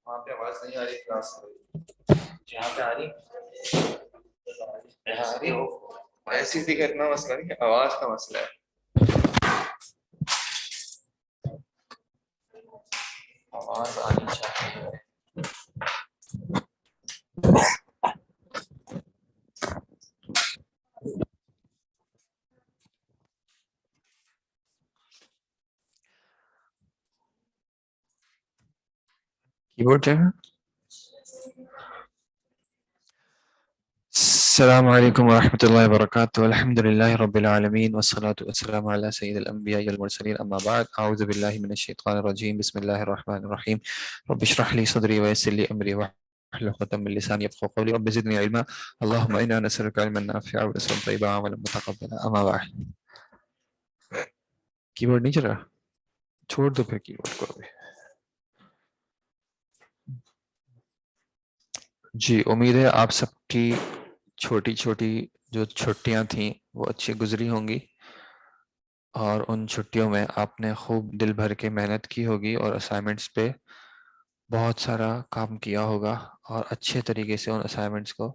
وہاں پہ آواز نہیں آ رہی کلاس میں، جہاں پہ آ رہی ہو ایسی بھی کرنا مسئلہ نہیں، آواز کا مسئلہ ہے. آواز آنی چاہیے. کی بورڈ جو ہے. السلام علیکم ورحمۃ اللہ وبرکاتہ. الحمد للہ رب العالمین والصلاة والسلام علی سید الانبیاء والمرسلین، اما بعد. اعوذ باللہ من الشیطان الرجیم، بسم اللہ الرحمن الرحیم. رب اشرح لی صدری ویسر لی امری واحلل عقدۃ من لسانی یفقهوا قولی. رب زدنی علما، اللهم انا نسألک علما نافعا ورزقا طیبا وعملا متقبلا. اما بعد. کی بورڈ نہیں چل رہا؟ چھوڑ دو پھر کی بورڈ کو. جی امید ہے آپ سب کی چھوٹی چھوٹی جو چھٹیاں تھیں وہ اچھی گزری ہوں گی، اور ان چھٹیوں میں آپ نے خوب دل بھر کے محنت کی ہوگی اور اسائنمنٹس پہ بہت سارا کام کیا ہوگا اور اچھے طریقے سے ان اسائنمنٹس کو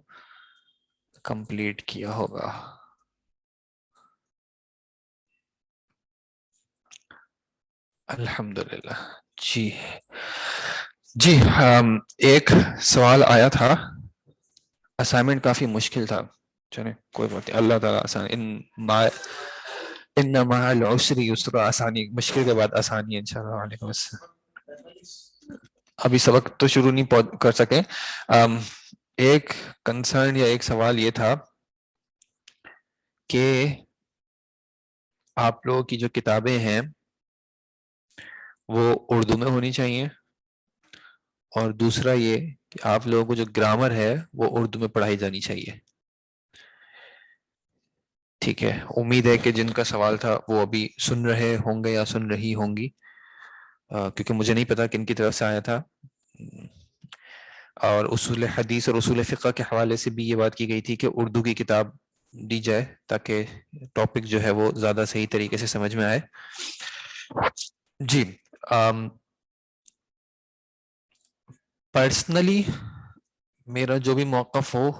کمپلیٹ کیا ہوگا. الحمدللہ. جی ایک سوال آیا تھا. اسائنمنٹ کافی مشکل تھا. چلیں کوئی بات نہیں، اللہ تعالیٰ آسان. ان مع العسر یسرا، آسانی مشکل کے بعد آسانی ہے انشاءاللہ. وعلیکم السلام. ابھی سبق تو شروع نہیں کر سکے. ایک کنسرن یا ایک سوال یہ تھا کہ آپ لوگوں کی جو کتابیں ہیں وہ اردو میں ہونی چاہیے، اور دوسرا یہ کہ آپ لوگوں کو جو گرامر ہے وہ اردو میں پڑھائی جانی چاہیے. ٹھیک ہے، امید ہے کہ جن کا سوال تھا وہ ابھی سن رہے ہوں گے یا سن رہی ہوں گی، کیونکہ مجھے نہیں پتا کن کی طرف سے آیا تھا. اور اصول حدیث اور اصول فقہ کے حوالے سے بھی یہ بات کی گئی تھی کہ اردو کی کتاب دی جائے تاکہ ٹاپک جو ہے وہ زیادہ صحیح طریقے سے سمجھ میں آئے. جی پرسنلی میرا جو بھی موقف ہو،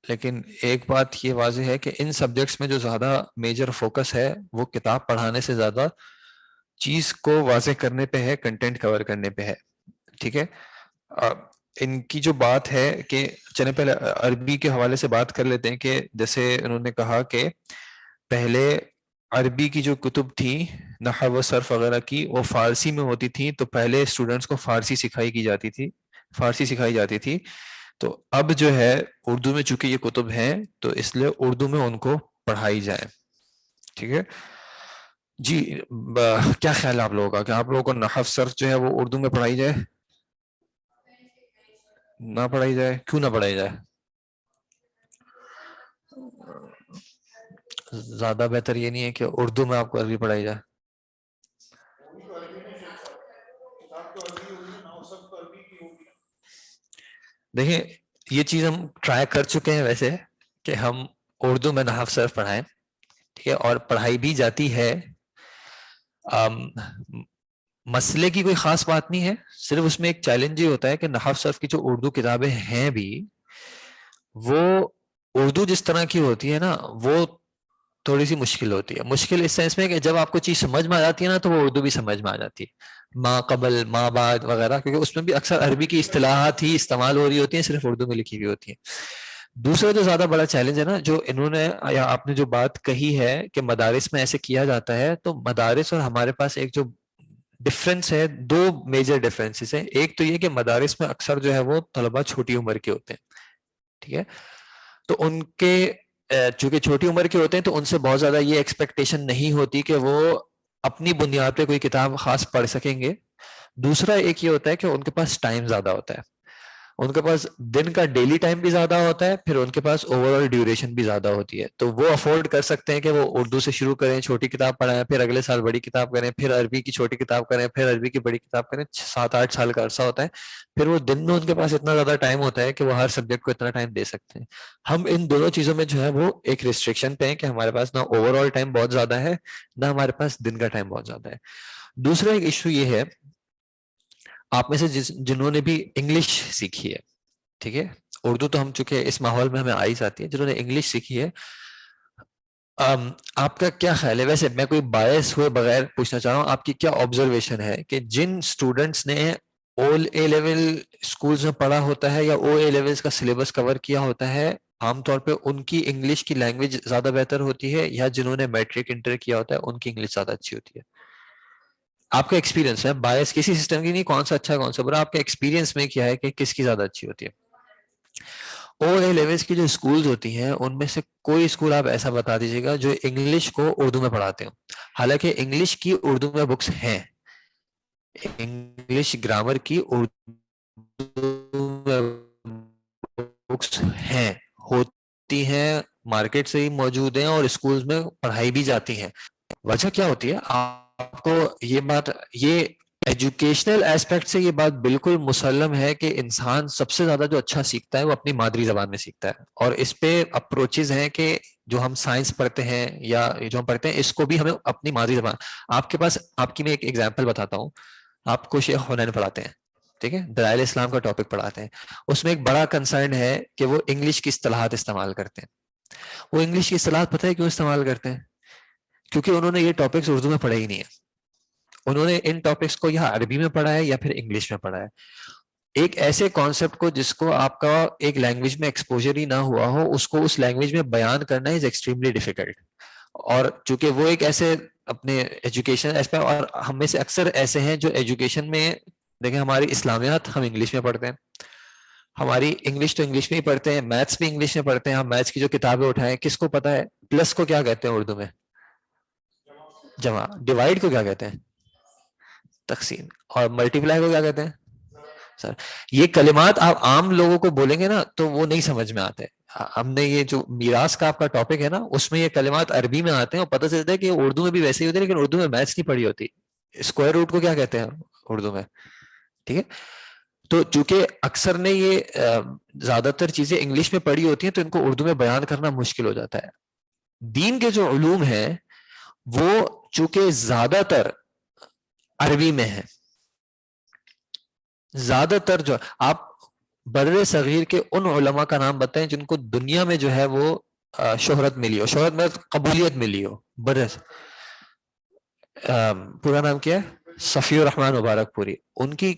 لیکن ایک بات یہ واضح ہے کہ ان سبجیکٹس میں جو زیادہ میجر فوکس ہے وہ کتاب پڑھانے سے زیادہ چیز کو واضح کرنے پہ ہے، کنٹینٹ کور کرنے پہ ہے. ٹھیک ہے، ان کی جو بات ہے کہ چلیں پہلے عربی کے حوالے سے بات کر لیتے ہیں. کہ جیسے انہوں نے کہا کہ پہلے عربی کی جو کتب تھی نحو و صرف وغیرہ کی وہ فارسی میں ہوتی تھی، تو پہلے اسٹوڈنٹس کو فارسی سکھائی جاتی تھی. تو اب جو ہے اردو میں چونکہ یہ کتب ہیں تو اس لیے اردو میں ان کو پڑھائی جائے. ٹھیک ہے جی. کیا خیال ہے آپ لوگوں کا کہ آپ لوگوں کو نحو صرف جو ہے وہ اردو میں پڑھائی جائے، نہ پڑھائی جائے؟ کیوں نہ پڑھائی جائے؟ زیادہ بہتر یہ نہیں ہے کہ اردو میں آپ کو عربی پڑھائی جائے؟ دیکھیں یہ چیز ہم ٹرائی کر چکے ہیں ویسے کہ ہم اردو میں نحو صرف پڑھائیں. ٹھیک ہے، اور پڑھائی بھی جاتی ہے. مسئلے کی کوئی خاص بات نہیں ہے، صرف اس میں ایک چیلنج یہ ہوتا ہے کہ نحو صرف کی جو اردو کتابیں ہیں بھی وہ اردو جس طرح کی ہوتی ہے نا وہ تھوڑی سی مشکل ہوتی ہے. مشکل اس سینس میں کہ جب آپ کو چیز سمجھ میں آ جاتی ہے نا تو وہ اردو بھی سمجھ میں آ جاتی ہے. ما قبل، ما بعد وغیرہ، کیونکہ اس میں بھی اکثر عربی کی اصطلاحات ہی استعمال ہو رہی ہوتی ہیں، صرف اردو میں لکھی ہوئی ہوتی ہیں. دوسرا جو زیادہ بڑا چیلنج ہے نا جو انہوں نے یا آپ نے جو بات کہی ہے کہ مدارس میں ایسے کیا جاتا ہے، تو مدارس اور ہمارے پاس ایک جو ڈفرینس ہے، دو میجر ڈفرینسز ہیں. ایک تو یہ کہ مدارس میں اکثر جو ہے وہ طلبہ چھوٹی عمر کے ہوتے ہیں. ٹھیک ہے، تو ان کے چونکہ چھوٹی عمر کے ہوتے ہیں تو ان سے بہت زیادہ یہ ایکسپیکٹیشن نہیں ہوتی کہ وہ اپنی بنیاد پہ کوئی کتاب خاص پڑھ سکیں گے. دوسرا ایک یہ ہوتا ہے کہ ان کے پاس ٹائم زیادہ ہوتا ہے. ان کے پاس دن کا ڈیلی ٹائم بھی زیادہ ہوتا ہے, پھر ان کے پاس اوور آل ڈیوریشن بھی زیادہ ہوتی ہے, تو وہ افورڈ کر سکتے ہیں کہ وہ اردو سے شروع کریں, چھوٹی کتاب پڑھائیں, پھر اگلے سال بڑی کتاب کریں, پھر عربی کی چھوٹی کتاب کریں, پھر عربی کی بڑی کتاب کریں. 7-8 سال کا عرصہ ہوتا ہے, پھر وہ دن میں ان کے پاس اتنا زیادہ ٹائم ہوتا ہے کہ وہ ہر سبجیکٹ کو اتنا ٹائم دے سکتے ہیں. ہم ان دونوں چیزوں میں جو ہے وہ ایک ریسٹرکشن پہ ہیں کہ ہمارے پاس نہ اوور آل ٹائم بہت زیادہ ہے, نہ ہمارے پاس دن کا ٹائم بہت زیادہ ہے. دوسرا ایک ایشو یہ ہے, آپ میں سے جنہوں نے بھی انگلش سیکھی ہے, ٹھیک ہے, اردو تو ہم چونکہ اس ماحول میں ہمیں آ ہی جاتی ہے, جنہوں نے انگلش سیکھی ہے, آپ کا کیا خیال ہے؟ ویسے میں کوئی باعث ہوئے بغیر پوچھنا چاہ رہا ہوں, آپ کی کیا آبزرویشن ہے کہ جن اسٹوڈنٹس نے اول اے لیول اسکولز میں پڑھا ہوتا ہے یا او اے لیولز کا سلیبس کور کیا ہوتا ہے, عام طور پہ ان کی انگلش کی لینگویج زیادہ بہتر ہوتی ہے, یا جنہوں نے میٹرک انٹر کیا ہوتا ہے ان کی انگلش زیادہ اچھی ہوتی ہے؟ آپ کا ایکسپیرینس ہے, باعث کسی سسٹم کی نہیں, کون سا اچھا کون سا برا, آپ کے ایکسپیرینس میں کیا ہے کہ کس کی زیادہ اچھی ہوتی ہے؟ او اے لیولز کی جو اسکولز ہوتی ہیں ان میں سے کوئی اسکول آپ ایسا بتا دیجیے گا جو انگلش کو اردو میں پڑھاتے ہو. حالانکہ انگلش کی اردو میں بکس ہیں, انگلش گرامر کی اردو میں بکس ہیں, ہوتی ہیں, مارکیٹ سے ہی موجود ہیں, اور اسکولز میں پڑھائی بھی جاتی ہیں. وجہ کیا ہوتی ہے؟ آپ کو یہ بات, یہ ایجوکیشنل ایسپیکٹ سے یہ بات بالکل مسلم ہے کہ انسان سب سے زیادہ جو اچھا سیکھتا ہے وہ اپنی مادری زبان میں سیکھتا ہے, اور اس پہ اپروچز ہیں کہ جو ہم سائنس پڑھتے ہیں یا جو ہم پڑھتے ہیں اس کو بھی ہمیں اپنی مادری زبان. آپ کے پاس, آپ کی میں ایک ایگزامپل بتاتا ہوں, آپ کو شیخ حنین پڑھاتے ہیں, ٹھیک ہے, دلائل اسلام کا ٹاپک پڑھاتے ہیں, اس میں ایک بڑا کنسرن ہے کہ وہ انگلش کی اصطلاحات استعمال کرتے ہیں. وہ انگلش کی اصطلاحات پتہ ہے کیوں استعمال کرتے ہیں؟ کیونکہ انہوں نے یہ ٹاپکس اردو میں پڑھے ہی نہیں ہے, انہوں نے ان ٹاپکس کو یا عربی میں پڑھا ہے یا پھر انگلش میں پڑھا ہے. ایک ایسے کانسیپٹ کو جس کو آپ کا ایک لینگویج میں ایکسپوجر ہی نہ ہوا ہو, اس کو اس لینگویج میں بیان کرنا از ایکسٹریملی ڈیفیکلٹ. اور چونکہ وہ ایک ایسے اپنے ایجوکیشن ایسپیکٹ, اور ہم میں سے اکثر ایسے ہیں جو ایجوکیشن میں دیکھیں, ہماری اسلامیات ہم انگلش میں پڑھتے ہیں, ہماری انگلش تو انگلش میں ہی پڑھتے ہیں, میتھس بھی انگلش میں پڑھتے ہیں, ہم میتھس کی جو کتابیں اٹھائیں, کس کو پتا ہے پلس کو کیا کہتے ہیں اردو میں؟ جمع. ڈیوائڈ کو کیا کہتے ہیں؟ تقسیم. اور ملٹی پلائی کو کیا کہتے ہیں؟ سر, یہ کلمات آپ عام لوگوں کو بولیں گے نا تو وہ نہیں سمجھ میں آتے. ہم نے یہ جو میراث کا آپ کا ٹاپک ہے نا, اس میں یہ کلمات عربی میں آتے ہیں, اور پتہ چلتا ہے کہ اردو میں بھی ویسے ہی ہوتے ہیں, لیکن اردو میں میتھس نہیں پڑھی ہوتی. اسکوائر روٹ کو کیا کہتے ہیں اردو میں؟ ٹھیک ہے, تو چونکہ اکثر نے یہ زیادہ تر چیزیں انگلش میں پڑھی ہوتی ہیں تو ان کو اردو میں بیان کرنا مشکل ہو جاتا ہے. دین کے جو علوم ہیں وہ چونکہ زیادہ تر عربی میں ہے, زیادہ تر جو آپ بر صغیر کے ان علماء کا نام بتائیں جن کو دنیا میں جو ہے وہ شہرت ملی ہو, شہرت میں قبولیت ملی ہو. پورا نام کیا ہے؟ صفی الرحمن مبارک پوری. ان کی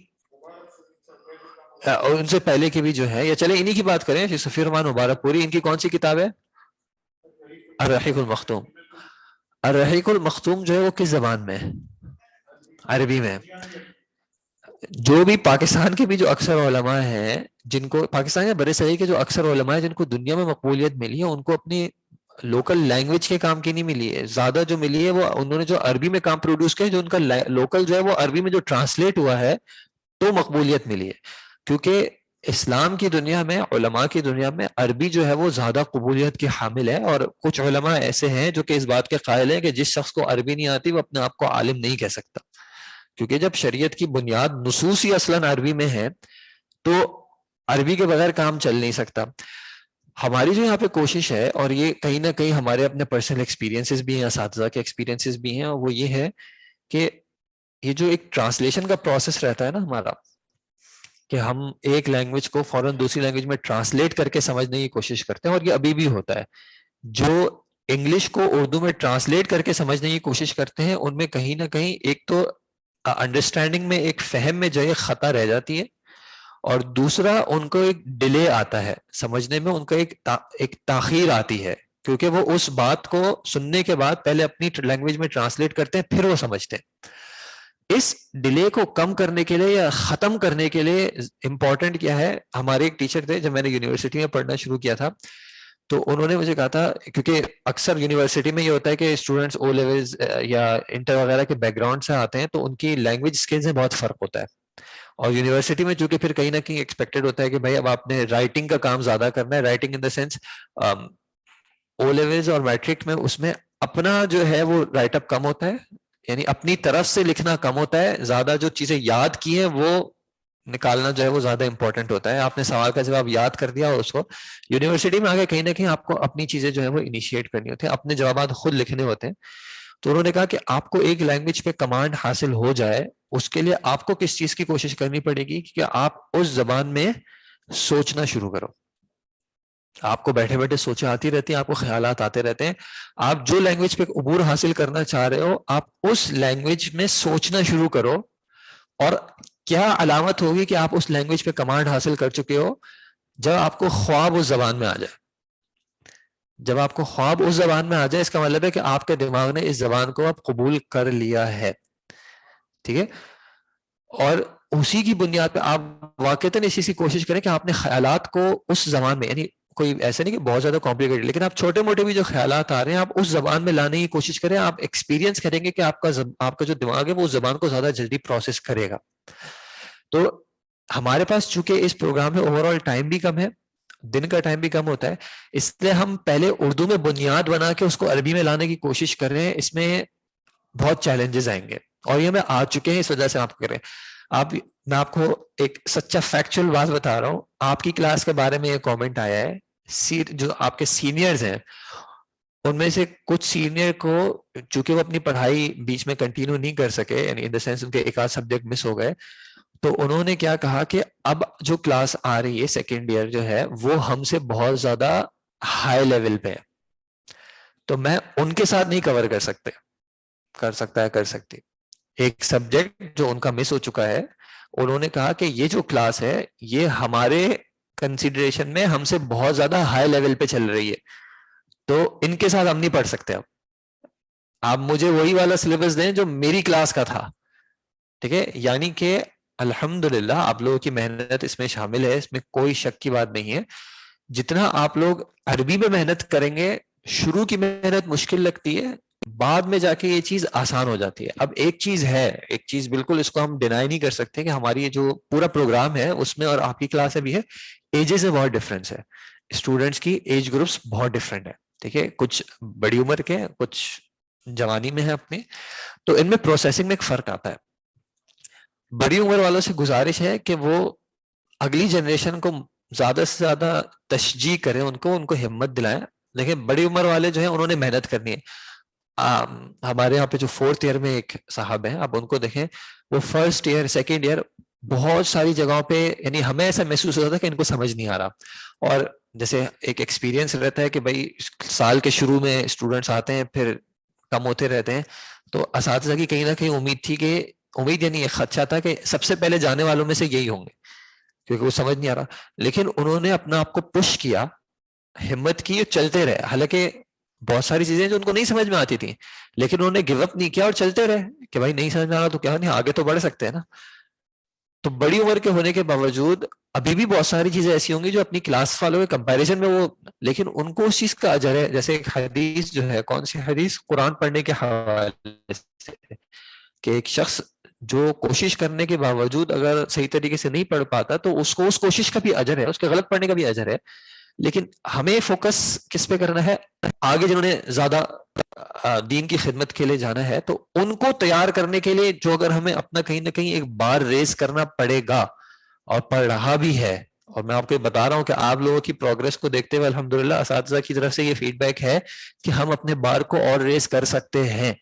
ان سے پہلے کی بھی جو ہے, یا چلے انہی کی بات کریں, صفی الرحمن مبارک پوری, ان کی کون سی کتاب ہے؟ الرحیق المختوم. الرحیق المختوم جو ہے وہ کس زبان میں ہے؟ عربی میں. جو بھی پاکستان کے بھی جو اکثر علماء ہیں جن کو, پاکستان یا برے صغیر کے جو اکثر علماء ہیں جن کو دنیا میں مقبولیت ملی ہے, ان کو اپنی لوکل لینگویج کے کام کی نہیں ملی ہے, زیادہ جو ملی ہے وہ انہوں نے جو عربی میں کام پروڈیوس کیا, جو ان کا لوکل جو ہے وہ عربی میں جو ٹرانسلیٹ ہوا ہے تو مقبولیت ملی ہے. کیونکہ اسلام کی دنیا میں, علماء کی دنیا میں عربی جو ہے وہ زیادہ قبولیت کی حامل ہے, اور کچھ علماء ایسے ہیں جو کہ اس بات کے قائل ہیں کہ جس شخص کو عربی نہیں آتی وہ اپنے آپ کو عالم نہیں کہہ سکتا, کیونکہ جب شریعت کی بنیاد نصوص ہی اصلاً عربی میں ہے تو عربی کے بغیر کام چل نہیں سکتا. ہماری جو یہاں پہ کوشش ہے, اور یہ کہیں نہ کہیں ہمارے اپنے پرسنل ایکسپیرینسز بھی ہیں, اساتذہ کے ایکسپیرینسز بھی ہیں, اور وہ یہ ہے کہ یہ جو ایک ٹرانسلیشن کا پروسیس رہتا ہے نا ہمارا, کہ ہم ایک لینگویج کو فوراً دوسری لینگویج میں ٹرانسلیٹ کر کے سمجھنے کی کوشش کرتے ہیں, اور یہ ابھی بھی ہوتا ہے. جو انگلش کو اردو میں ٹرانسلیٹ کر کے سمجھنے کی کوشش کرتے ہیں ان میں کہیں نہ کہیں ایک تو انڈرسٹینڈنگ میں, ایک فہم میں جو ہے خطا رہ جاتی ہے, اور دوسرا ان کو ایک ڈیلے آتا ہے سمجھنے میں, ان کو ایک تاخیر آتی ہے, کیونکہ وہ اس بات کو سننے کے بعد پہلے اپنی لینگویج میں ٹرانسلیٹ کرتے ہیں پھر وہ سمجھتے ہیں. اس ڈیلے کو کم کرنے کے لیے یا ختم کرنے کے لیے امپورٹنٹ کیا ہے؟ ہمارے ایک ٹیچر تھے جب میں نے یونیورسٹی میں پڑھنا شروع کیا تھا, تو انہوں نے مجھے کہا تھا, کیونکہ اکثر یونیورسٹی میں یہ ہوتا ہے کہ اسٹوڈنٹس او لیولز یا انٹر وغیرہ کے بیک گراؤنڈ سے آتے ہیں تو ان کی لینگویج اسکلز میں بہت فرق ہوتا ہے, اور یونیورسٹی میں چونکہ پھر کہیں نہ کہیں ایکسپیکٹڈ ہوتا ہے کہ بھائی اب آپ نے رائٹنگ کا کام زیادہ کرنا ہے. Writing in the sense O levels اور میٹرک میں اس میں اپنا جو ہے وہ رائٹ اپ کم ہوتا ہے, یعنی اپنی طرف سے لکھنا کم ہوتا ہے, زیادہ جو چیزیں یاد کی ہیں وہ نکالنا جو ہے وہ زیادہ امپورٹنٹ ہوتا ہے. آپ نے سوال کا جواب یاد کر دیا اور اس کو یونیورسٹی میں آگے کہیں نہ کہیں آپ کو اپنی چیزیں جو ہے وہ انیشیٹ کرنی ہوتی ہیں, اپنے جوابات خود لکھنے ہوتے ہیں. تو انہوں نے کہا کہ آپ کو ایک لینگویج پہ کمانڈ حاصل ہو جائے, اس کے لیے آپ کو کس چیز کی کوشش کرنی پڑے گی کہ آپ اس زبان میں سوچنا شروع کرو. آپ کو بیٹھے بیٹھے سوچیں آتی رہتی ہیں, آپ کو خیالات آتے رہتے ہیں. آپ جو لینگویج پہ عبور حاصل کرنا چاہ رہے ہو آپ اس لینگویج میں سوچنا شروع کرو. اور کیا علامت ہوگی کہ آپ اس لینگویج پہ کمانڈ حاصل کر چکے ہو؟ جب آپ کو خواب اس زبان میں آ جائے. جب آپ کو خواب اس زبان میں آ جائے اس کا مطلب ہے کہ آپ کے دماغ نے اس زبان کو اب قبول کر لیا ہے. ٹھیک ہے, اور اسی کی بنیاد پہ آپ واقعتاً اس چیز کی کوشش کریں کہ آپ نے خیالات کو اس زبان میں, یعنی کوئی ایسا نہیں کہ بہت زیادہ کمپلیکیٹڈ, لیکن آپ چھوٹے موٹے بھی جو خیالات آ رہے ہیں آپ اس زبان میں لانے کی کوشش کریں. آپ ایکسپیرینس کریں گے کہ آپ کا جو دماغ ہے وہ اس زبان کو زیادہ جلدی پروسیس کرے گا. تو ہمارے پاس چونکہ اس پروگرام میں اوور آل ٹائم بھی کم ہے, دن کا ٹائم بھی کم ہوتا ہے, اس لیے ہم پہلے اردو میں بنیاد بنا کے اس کو عربی میں لانے کی کوشش کر رہے ہیں. اس میں بہت چیلنجز آئیں گے اور یہ میں آ چکے ہیں, اس وجہ سے آپ کریں. میں آپ کو ایک سچا فیکچوئل بات بتا رہا ہوں. آپ کی کلاس کے بارے میں یہ کامنٹ آیا ہے, جو آپ کے سینئرز ہیں ان میں سے کچھ سینئر کو چونکہ وہ اپنی پڑھائی بیچ میں کنٹینیو نہیں کر سکے, یعنی ان دا سینس ان کے ایک آدھ سبجیکٹ مس ہو گئے, تو انہوں نے کیا کہا کہ اب جو کلاس آ رہی ہے سیکنڈ ایئر جو ہے وہ ہم سے بہت زیادہ ہائی لیول پہ ہے, تو میں ان کے ساتھ نہیں کور کر سکتی ایک سبجیکٹ جو ان کا مس ہو چکا ہے. انہوں نے کہا کہ یہ جو کلاس ہے یہ ہمارے کنسیڈریشن میں ہم سے بہت زیادہ ہائی لیول پہ چل رہی ہے, تو ان کے ساتھ ہم نہیں پڑھ سکتے. اب آپ مجھے وہی والا سلیبس دیں جو میری کلاس کا تھا. ٹھیک ہے, یعنی کہ الحمدللہ آپ لوگوں کی محنت اس میں شامل ہے, اس میں کوئی شک کی بات نہیں ہے. جتنا آپ لوگ عربی میں محنت کریں گے, شروع کی محنت مشکل لگتی ہے, بعد میں جا کے یہ چیز آسان ہو جاتی ہے. اب ایک چیز بالکل اس کو ہم ڈینائی نہیں کر سکتے کہ ہماری یہ جو پورا پروگرام ہے اس میں اور آپ کی کلاس میں بھی ہے, ایجز میں بہت ڈفرینس ہے. اسٹوڈنٹس کی ایج گروپس بہت ڈفرینٹ ہے. ٹھیک ہے, کچھ بڑی عمر کے, کچھ جوانی میں ہے اپنی, تو ان میں پروسیسنگ میں ایک فرق آتا ہے. بڑی عمر والوں سے گزارش ہے کہ وہ اگلی جنریشن کو زیادہ سے زیادہ تشجیع کریں, ان کو ہمت دلائیں. لیکن بڑی عمر والے جو ہیں انہوں نے محنت کرنی ہے. ہمارے یہاں پہ جو 4th ایئر میں ایک صاحب ہیں, آپ ان کو دیکھیں, وہ 1st ایئر 2nd ایئر بہت ساری جگہوں پہ, یعنی ہمیں ایسا محسوس ہوتا تھا کہ ان کو سمجھ نہیں آ رہا. اور جیسے ایک ایکسپیرینس رہتا ہے کہ بھائی سال کے شروع میں اسٹوڈنٹس آتے ہیں پھر کم ہوتے رہتے ہیں, تو اساتذہ کی کہیں نہ کہیں امید تھی کہ یعنی ایک خدشہ تھا کہ سب سے پہلے جانے والوں میں سے یہی ہوں گے کیونکہ وہ سمجھ نہیں آ رہا. لیکن انہوں نے اپنا آپ کو پش کیا, ہمت کی, چلتے رہے. حالانکہ بہت ساری چیزیں جو ان کو نہیں سمجھ میں آتی تھیں, لیکن انہوں نے گیو اپ نہیں کیا اور چلتے رہے کہ بھائی نہیں سمجھ میں آ رہا تو کیا نہیں, آگے تو بڑھ سکتے ہیں نا. تو بڑی عمر کے ہونے کے باوجود ابھی بھی بہت ساری چیزیں ایسی ہوں گی جو اپنی کلاس والوں کے کمپیریزن میں وہ, لیکن ان کو اس چیز کا اجر ہے. جیسے ایک حدیث جو ہے, کون سی حدیث, قرآن پڑھنے کے حوالے سے, کہ ایک شخص جو کوشش کرنے کے باوجود اگر صحیح طریقے سے نہیں پڑھ پاتا تو اس کو اس کوشش کا بھی اجر ہے, اس کے غلط پڑھنے کا بھی اجر ہے. لیکن ہمیں فوکس کس پہ کرنا ہے, آگے جنہوں نے زیادہ دین کی خدمت کے لیے جانا ہے, تو ان کو تیار کرنے کے لیے جو اگر ہمیں اپنا کہیں نہ کہیں ایک بار ریز کرنا پڑے گا, اور پڑھ رہا بھی ہے. اور میں آپ کو بتا رہا ہوں کہ آپ لوگوں کی پروگرس کو دیکھتے ہوئے الحمدللہ اساتذہ کی طرف سے یہ فیڈ بیک ہے کہ ہم اپنے بار کو اور ریز کر سکتے ہیں.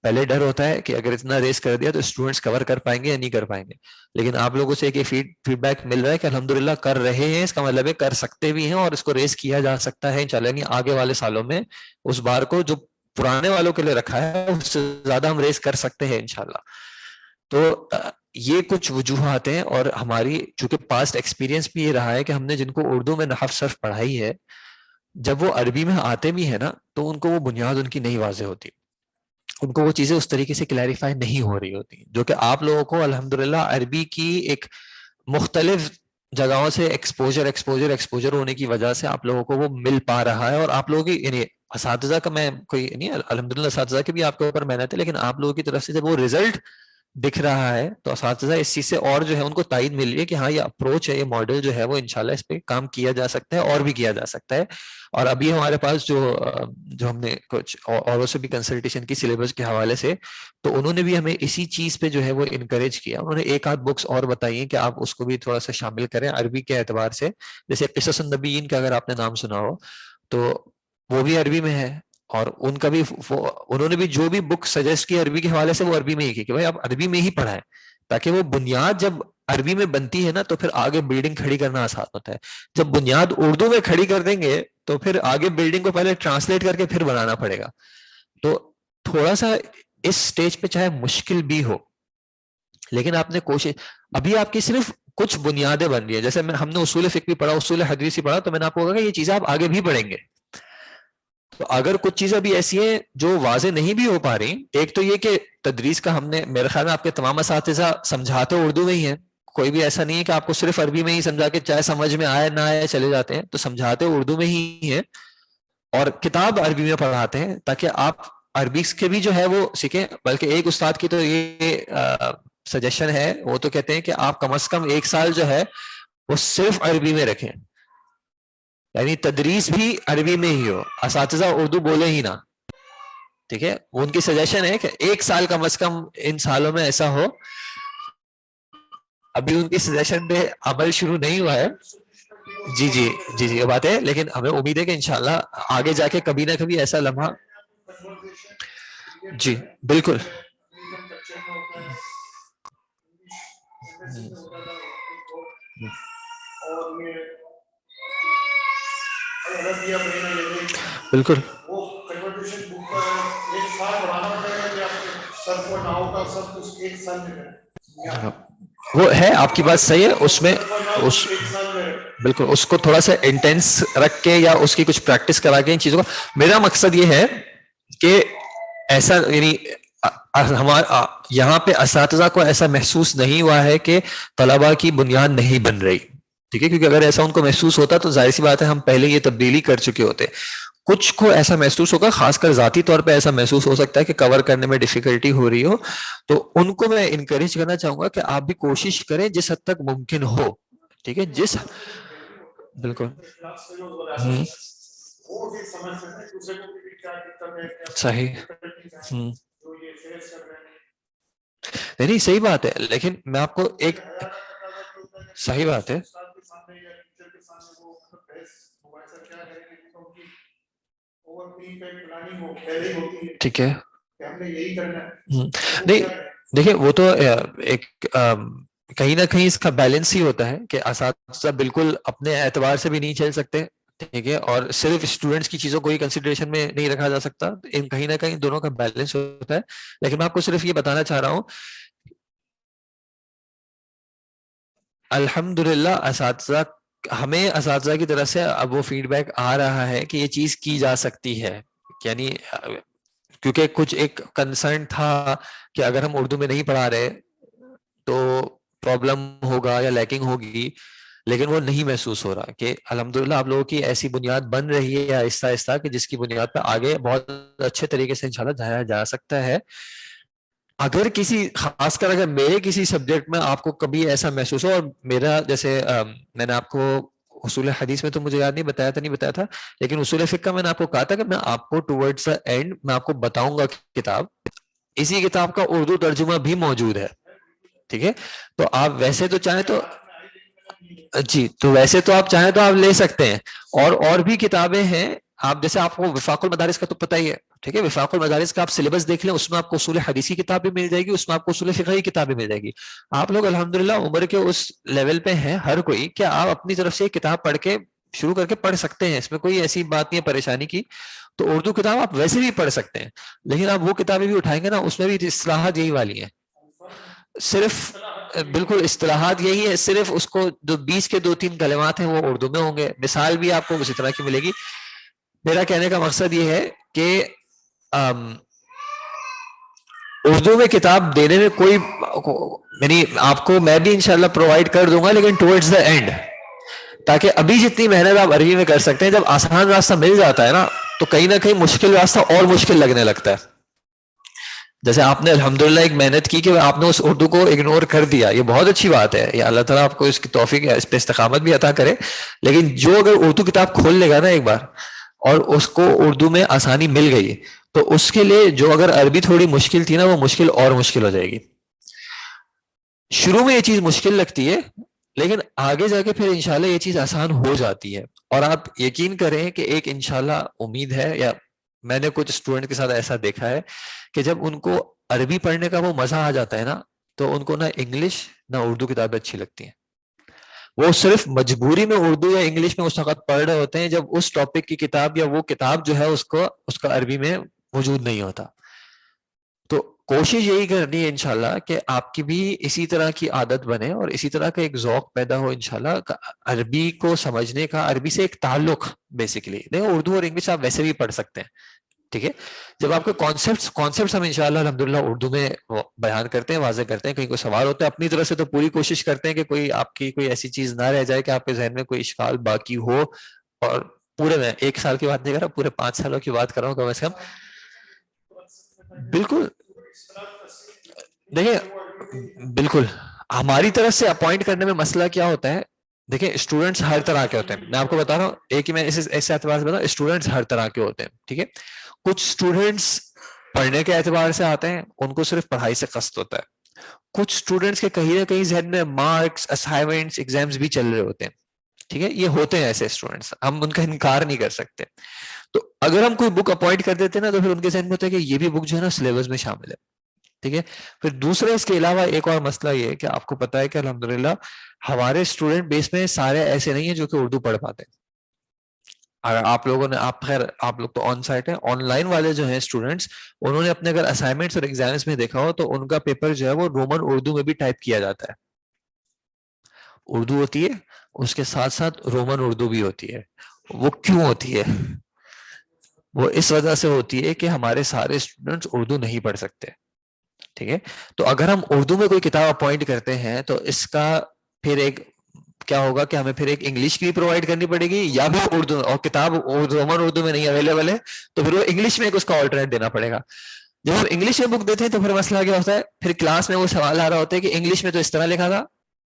پہلے ڈر ہوتا ہے کہ اگر اتنا ریس کر دیا تو اسٹوڈنٹس کور کر پائیں گے یا نہیں کر پائیں گے, لیکن آپ لوگوں سے ایک فیڈ بیک مل رہا ہے کہ الحمدللہ کر رہے ہیں. اس کا مطلب ہے کر سکتے بھی ہیں اور اس کو ریس کیا جا سکتا ہے انشاءاللہ. آگے والے سالوں میں اس بار کو جو پرانے والوں کے لیے رکھا ہے اس سے زیادہ ہم ریس کر سکتے ہیں انشاءاللہ. تو یہ کچھ وجوہات ہیں, اور ہماری چونکہ پاسٹ ایکسپیرینس بھی یہ رہا ہے کہ ہم نے جن کو اردو میں نحو صرف پڑھائی ہے, جب وہ عربی میں آتے بھی ہیں نا تو ان کو وہ بنیاد ان کی نہیں واضح ہوتی, ان کو وہ چیزیں اس طریقے سے کلیریفائی نہیں ہو رہی ہوتی, جو کہ آپ لوگوں کو الحمدللہ عربی کی ایک مختلف جگہوں سے ایکسپوجر ہونے کی وجہ سے آپ لوگوں کو وہ مل پا رہا ہے. اور آپ لوگوں کی یعنی اساتذہ کا میں کوئی نہیں, الحمدللہ اساتذہ کی بھی آپ کے اوپر محنت ہے, لیکن آپ لوگوں کی طرف سے جب وہ رزلٹ دکھ رہا ہے تو اساتذہ اس چیز سے اور جو ہے ان کو تائید مل رہی ہے کہ ہاں یہ اپروچ ہے، یہ ماڈل جو ہے وہ انشاءاللہ اس پہ کام کیا جا سکتا ہے اور بھی کیا جا سکتا ہے. اور ابھی ہمارے پاس جو ہم نے کچھ اوروں سے بھی کنسلٹیشن کی سلیبس کے حوالے سے، تو انہوں نے بھی ہمیں اسی چیز پہ جو ہے وہ انکریج کیا. انہوں نے ایک آدھ بکس اور بتائی ہیں کہ آپ اس کو بھی تھوڑا سا شامل کریں عربی کے اعتبار سے. جیسے قصص النبیین کا اگر آپ نے نام سنا ہو تو وہ بھی عربی میں ہے، اور ان کا بھی انہوں نے بھی جو بھی بک سجیسٹ کی عربی کے حوالے سے وہ عربی میں ہی کی کہ بھائی آپ عربی میں ہی پڑھائیں، تاکہ وہ بنیاد جب عربی میں بنتی ہے نا تو پھر آگے بلڈنگ کھڑی کرنا آسان ہوتا ہے. جب بنیاد اردو میں کھڑی کر دیں گے تو پھر آگے بلڈنگ کو پہلے ٹرانسلیٹ کر کے پھر بنانا پڑے گا. تو تھوڑا سا اس سٹیج پہ چاہے مشکل بھی ہو، لیکن آپ نے کوشش، ابھی آپ کی صرف کچھ بنیادیں بن رہی ہیں. جیسے ہم نے اصول فقہ بھی پڑھا، اصول حدیث بھی پڑھا، تو میں نے آپ کو کہا کہ یہ چیزیں آپ آگے بھی پڑھیں گے. تو اگر کچھ چیزیں بھی ایسی ہیں جو واضح نہیں بھی ہو پا رہی، ایک تو یہ کہ تدریس کا ہم نے، میرے خیال میں آپ کے تمام اساتذہ سمجھاتے اردو میں ہی ہیں، کوئی بھی ایسا نہیں ہے کہ آپ کو صرف عربی میں ہی سمجھا کے چاہے سمجھ میں آئے نہ آئے چلے جاتے ہیں، تو سمجھاتے اردو میں ہی ہیں اور کتاب عربی میں پڑھاتے ہیں تاکہ آپ عربی کے بھی جو ہے وہ سیکھیں. بلکہ ایک استاد کی تو یہ سجیشن ہے، وہ تو کہتے ہیں کہ آپ کم از کم 1 سال جو ہے وہ صرف عربی میں رکھیں، یعنی تدریس بھی عربی میں ہی ہو، اساتذہ اردو بولے ہی نہ. ٹھیک ہے، ان کی سجیشن ہے کہ 1 سال کم از کم ان سالوں میں ایسا ہو. ابھی ان کی سجیشن پہ عمل شروع نہیں ہوا ہے. جی جی جی جی یہ بات ہے، لیکن ہمیں امید ہے کہ انشاءاللہ آگے جا کے کبھی نہ کبھی ایسا لمحہ. جی بالکل. بالکل وہ ہے، آپ کی بات صحیح ہے. اس میں اس بالکل اس کو تھوڑا سا انٹینس رکھ کے یا اس کی کچھ پریکٹس کرا کے ان چیزوں کو، میرا مقصد یہ ہے کہ ایسا، یعنی ہمارا یہاں پہ اساتذہ کو ایسا محسوس نہیں ہوا ہے کہ طلبا کی بنیاد نہیں بن رہی. ٹھیک ہے، کیونکہ اگر ایسا ان کو محسوس ہوتا تو ظاہر سی بات ہے ہم پہلے یہ تبدیلی کر چکے ہوتے. کچھ کو ایسا محسوس ہوگا، خاص کر ذاتی طور پہ ایسا محسوس ہو سکتا ہے کہ کور کرنے میں ڈیفیکلٹی ہو رہی ہو، تو ان کو میں انکریج کرنا چاہوں گا کہ آپ بھی کوشش کریں جس حد تک ممکن ہو. ٹھیک ہے، جس بالکل صحیح نہیں صحیح بات ہے، لیکن میں آپ کو ایک صحیح بات ہے. ٹھیک ہے، نہیں دیکھیں وہ تو ایک کہیں نہ کہیں اس کا بیلنس ہی ہوتا ہے کہ اساتذہ بالکل اپنے اعتبار سے بھی نہیں چل سکتے. ٹھیک ہے، اور صرف اسٹوڈنٹس کی چیزوں کو ہی کنسیڈریشن میں نہیں رکھا جا سکتا، کہیں نہ کہیں دونوں کا بیلنس ہوتا ہے. لیکن میں آپ کو صرف یہ بتانا چاہ رہا ہوں، الحمدللہ اساتذہ، ہمیں اساتذہ کی طرف سے اب وہ فیڈ بیک آ رہا ہے کہ یہ چیز کی جا سکتی ہے. یعنی کیونکہ کچھ ایک کنسرن تھا کہ اگر ہم اردو میں نہیں پڑھا رہے تو پرابلم ہوگا یا لیکنگ ہوگی، لیکن وہ نہیں محسوس ہو رہا کہ الحمدللہ آپ لوگوں کی ایسی بنیاد بن رہی ہے آہستہ آہستہ کہ جس کی بنیاد پہ آگے بہت اچھے طریقے سے انشاءاللہ جایا جا سکتا ہے. اگر کسی، خاص کر اگر میرے کسی سبجیکٹ میں آپ کو کبھی ایسا محسوس ہو، اور میرا جیسے میں نے آپ کو اصول حدیث میں تو مجھے یاد نہیں بتایا تھا، لیکن اصول فقہ میں نے آپ کو کہا تھا کہ میں آپ کو ٹورڈز دا اینڈ میں آپ کو بتاؤں گا کتاب، اسی کتاب کا اردو ترجمہ بھی موجود ہے. ٹھیک ہے، تو آپ ویسے تو چاہیں تو جی، تو ویسے تو آپ چاہیں تو آپ لے سکتے ہیں، اور بھی کتابیں ہیں. آپ جیسے آپ کو وفاق المدارس کا تو پتہ ہی ہے. ٹھیک ہے، وفاق المدارس کا آپ سلیبس دیکھ لیں، اس میں آپ کو اصول حدیث کی کتاب بھی مل جائے گی، اس میں آپ کو اصول فقہ کی کتاب بھی مل جائے گی. آپ لوگ الحمدللہ عمر کے اس لیول پہ ہیں ہر کوئی کہ آپ اپنی طرف سے کتاب پڑھ کے شروع کر کے پڑھ سکتے ہیں، اس میں کوئی ایسی بات نہیں ہے پریشانی کی. تو اردو کتاب آپ ویسے بھی پڑھ سکتے ہیں، لیکن آپ وہ کتابیں بھی اٹھائیں گے نا، اس میں بھی اصطلاحات یہی والی ہیں، صرف بالکل اصطلاحات یہی ہے، صرف اس کو جو 20 کے 2-3 کلمات ہیں وہ اردو میں ہوں گے، مثال بھی آپ کو اسی طرح کی ملے گی. میرا کہنے کا مقصد یہ ہے کہ اردو میں کتاب دینے میں کوئی، یعنی آپ کو میں بھی انشاءاللہ پرووائڈ کر دوں گا، لیکن ٹورڈز دا اینڈ، تاکہ ابھی جتنی محنت آپ عربی میں کر سکتے ہیں، جب آسان راستہ مل جاتا ہے نا تو کہیں نہ کہیں مشکل راستہ اور مشکل لگنے لگتا ہے. جیسے آپ نے الحمدللہ ایک محنت کی کہ آپ نے اس اردو کو اگنور کر دیا, یہ بہت اچھی بات ہے, یہ اللہ تعالیٰ آپ کو اس کی توفیق اس پہ استقامت بھی عطا کرے. لیکن جو اگر اردو کتاب کھول لے گا نا ایک بار اور اس کو اردو میں آسانی مل گئی, تو اس کے لیے جو اگر عربی تھوڑی مشکل تھی نا, وہ مشکل اور مشکل ہو جائے گی. شروع میں یہ چیز مشکل لگتی ہے, لیکن آگے جا کے پھر انشاءاللہ یہ چیز آسان ہو جاتی ہے. اور آپ یقین کریں کہ ایک انشاءاللہ امید ہے, یا میں نے کچھ اسٹوڈنٹ کے ساتھ ایسا دیکھا ہے کہ جب ان کو عربی پڑھنے کا وہ مزہ آ جاتا ہے نا, تو ان کو نہ انگلش نہ اردو کتابیں اچھی لگتی ہیں. وہ صرف مجبوری میں اردو یا انگلش میں اس وقت پڑھ رہے ہوتے ہیں جب اس ٹاپک کی کتاب یا وہ کتاب جو ہے اس کا عربی میں موجود نہیں ہوتا. تو کوشش یہی کرنی ہے انشاءاللہ کہ آپ کی بھی اسی طرح کی عادت بنے اور اسی طرح کا ایک ذوق پیدا ہو انشاءاللہ عربی کو سمجھنے کا, عربی سے ایک تعلق بیسیکلی. دیکھو اردو اور انگلش آپ ویسے بھی پڑھ سکتے ہیں, ٹھیک ہے. جب آپ کے کانسیپٹس ہم انشاءاللہ الحمدللہ اردو میں بیان کرتے ہیں, واضح کرتے ہیں, کہیں کوئی سوال ہوتا ہے اپنی طرف سے تو پوری کوشش کرتے ہیں کہ کوئی آپ کی کوئی ایسی چیز نہ رہ جائے کہ آپ کے ذہن میں کوئی اشکال باقی ہو. اور پورے میں 1 سال کی بات نہیں کر رہا, پورے 5 سالوں کی بات کر رہا ہوں کم از کم. بالکل دیکھیں, بالکل ہماری طرف سے اپوائنٹ کرنے میں مسئلہ کیا ہوتا ہے. دیکھیں اسٹوڈنٹس ہر طرح کے ہوتے ہیں, میں آپ کو بتا رہا ہوں, ایک ہی میں ایسے اعتبار سے بتا رہا ہوں, اسٹوڈنٹس ہر طرح کے ہوتے ہیں, ٹھیک ہے. کچھ اسٹوڈنٹس پڑھنے کے اعتبار سے آتے ہیں, ان کو صرف پڑھائی سے قصد ہوتا ہے. کچھ اسٹوڈنٹس کے کہیں نہ کہیں ذہن میں مارکس, اسائنمنٹس, ایگزامس بھی چل رہے ہوتے ہیں, ٹھیک ہے. یہ ہوتے ہیں ایسے اسٹوڈنٹس, ہم ان کا انکار نہیں کر سکتے. تو اگر ہم کوئی بک اپوائنٹ کر دیتے ہیں نا, تو پھر ان کے ذہن میں ہوتا ہے کہ یہ بھی بک جو ہے نا سلیبس میں شامل ہے, ٹھیک ہے. پھر دوسرے اس کے علاوہ ایک اور مسئلہ یہ ہے کہ آپ کو پتا ہے کہ الحمدللہ ہمارے اسٹوڈنٹ بیس میں سارے ایسے نہیں ہیں جو کہ اردو پڑھ پاتے ہیں. اگر آپ لوگوں نے, خیر آپ لوگ تو آن سائٹ ہیں, آن لائن والے جو ہیں اسٹوڈنٹس, انہوں نے اپنے اگر اسائنمنٹس اور ایگزامس میں دیکھا ہو تو ان کا پیپر جو ہے وہ رومن اردو میں بھی ٹائپ کیا جاتا ہے. اردو ہوتی ہے, اس کے ساتھ ساتھ رومن اردو بھی ہوتی ہے. وہ کیوں ہوتی ہے؟ وہ اس وجہ سے ہوتی ہے کہ ہمارے سارے اسٹوڈنٹس اردو نہیں پڑھ سکتے, ٹھیک ہے. تو اگر ہم اردو میں کوئی کتاب اپوائنٹ کرتے ہیں تو اس کا پھر ایک کیا ہوگا کہ ہمیں پھر ایک انگلش کی پرووائڈ کرنی پڑے گی, یا بھی اردو, اور کتاب رومن اردو میں نہیں اویلیبل ہے تو پھر وہ انگلش میں ایک اس کا آلٹرنیٹ دینا پڑے گا. جب ہم انگلش میں بک دیتے ہیں تو پھر مسئلہ کیا ہوتا ہے, پھر کلاس میں وہ سوال آ رہا ہوتا ہے کہ انگلش میں تو اس طرح لکھا تھا,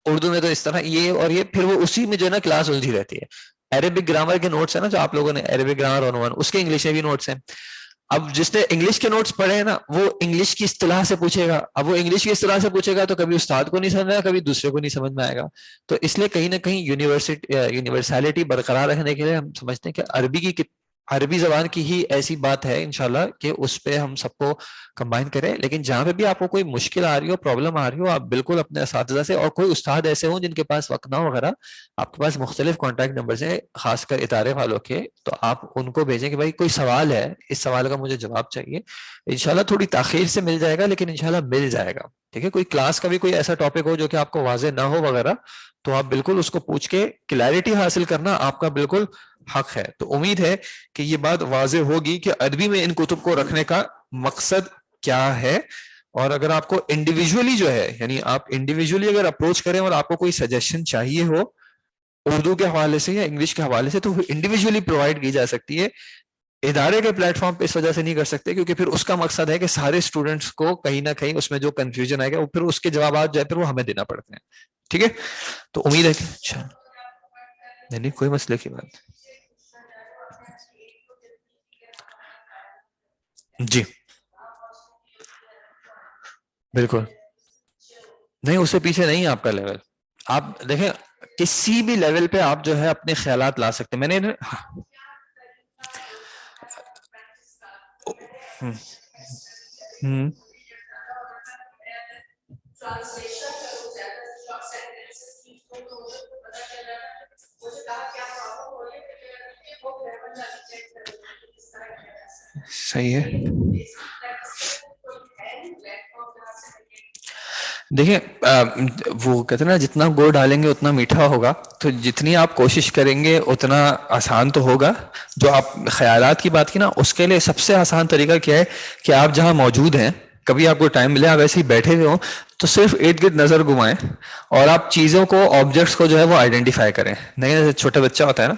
اردو میں تو اس طرح, یہ اور یہ, پھر وہ اسی میں جو ہے نا کلاس الجھی رہتی ہے. عربک گرامر کے نوٹس ہیں نا جو آپ لوگوں نے, عربک گرامر 101, اس کے انگلش میں بھی نوٹس ہیں. اب جس نے انگلش کے نوٹس پڑھے ہیں نا, وہ انگلش کی اصطلاح سے پوچھے گا. اب وہ انگلش کی اصطلاح سے پوچھے گا تو کبھی استاد کو نہیں سمجھ میں آئے گا, کبھی دوسرے کو نہیں سمجھ میں آئے گا. تو اس لیے کہیں نہ کہیں یونیورسلٹی برقرار رکھنے کے لیے ہم سمجھتے ہیں کہ عربی زبان کی ہی ایسی بات ہے انشاءاللہ کہ اس پہ ہم سب کو کمبائن کریں. لیکن جہاں پہ بھی آپ کو کوئی مشکل آ رہی ہو, پرابلم آ رہی ہو, آپ بالکل اپنے اساتذہ سے, اور کوئی استاد ایسے ہوں جن کے پاس وقت نہ ہو وغیرہ, آپ کے پاس مختلف کانٹیکٹ نمبرز ہیں خاص کر ادارے والوں کے, تو آپ ان کو بھیجیں کہ بھائی کوئی سوال ہے, اس سوال کا مجھے جواب چاہیے. انشاءاللہ تھوڑی تاخیر سے مل جائے گا, لیکن انشاءاللہ مل جائے گا, ٹھیک ہے. کوئی کلاس کا بھی کوئی ایسا ٹاپک ہو جو کہ آپ کو واضح نہ ہو وغیرہ, تو آپ بالکل اس کو پوچھ کے کلیئرٹی حاصل کرنا آپ کا بالکل حق ہے. تو امید ہے کہ یہ بات واضح ہوگی کہ عربی میں ان کتب کو رکھنے کا مقصد کیا ہے. اور اگر آپ کو انڈیویجولی جو ہے, یعنی آپ انڈیویجولی اگر اپروچ کریں اور آپ کو کوئی سجیشن چاہیے ہو اردو کے حوالے سے یا انگلش کے حوالے سے, تو انڈیویجولی پرووائڈ کی جا سکتی ہے. ادارے کے پلیٹ فارم پہ اس وجہ سے نہیں کر سکتے کیونکہ پھر اس کا مقصد ہے کہ سارے اسٹوڈنٹس کو کہیں نہ کہیں اس میں جو کنفیوژن آئے گا, پھر اس کے جوابات جو ہے پھر وہ ہمیں دینا پڑتے ہیں, ٹھیک ہے. تو امید ہے کہ اچھا نہیں کوئی مسئلے کی بات. جی بالکل نہیں, اس سے پیچھے نہیں ہے آپ کا لیول. آپ دیکھیں کسی بھی لیول پہ آپ جو ہے اپنے خیالات لا سکتے ہیں. میں نے صحیح ہے. دیکھیں وہ کہتے ہیں نا جتنا گڑ ڈالیں گے اتنا میٹھا ہوگا, تو جتنی آپ کوشش کریں گے اتنا آسان تو ہوگا. جو آپ خیالات کی بات کی نا, اس کے لیے سب سے آسان طریقہ کیا ہے کہ آپ جہاں موجود ہیں, کبھی آپ کو ٹائم ملے, آپ ایسے ہی بیٹھے ہوئے ہوں تو صرف ارد گرد نظر گھمائیں اور آپ چیزوں کو, آبجیکٹس کو جو ہے وہ آئیڈینٹیفائی کریں. نہیں چھوٹا بچہ ہوتا ہے نا,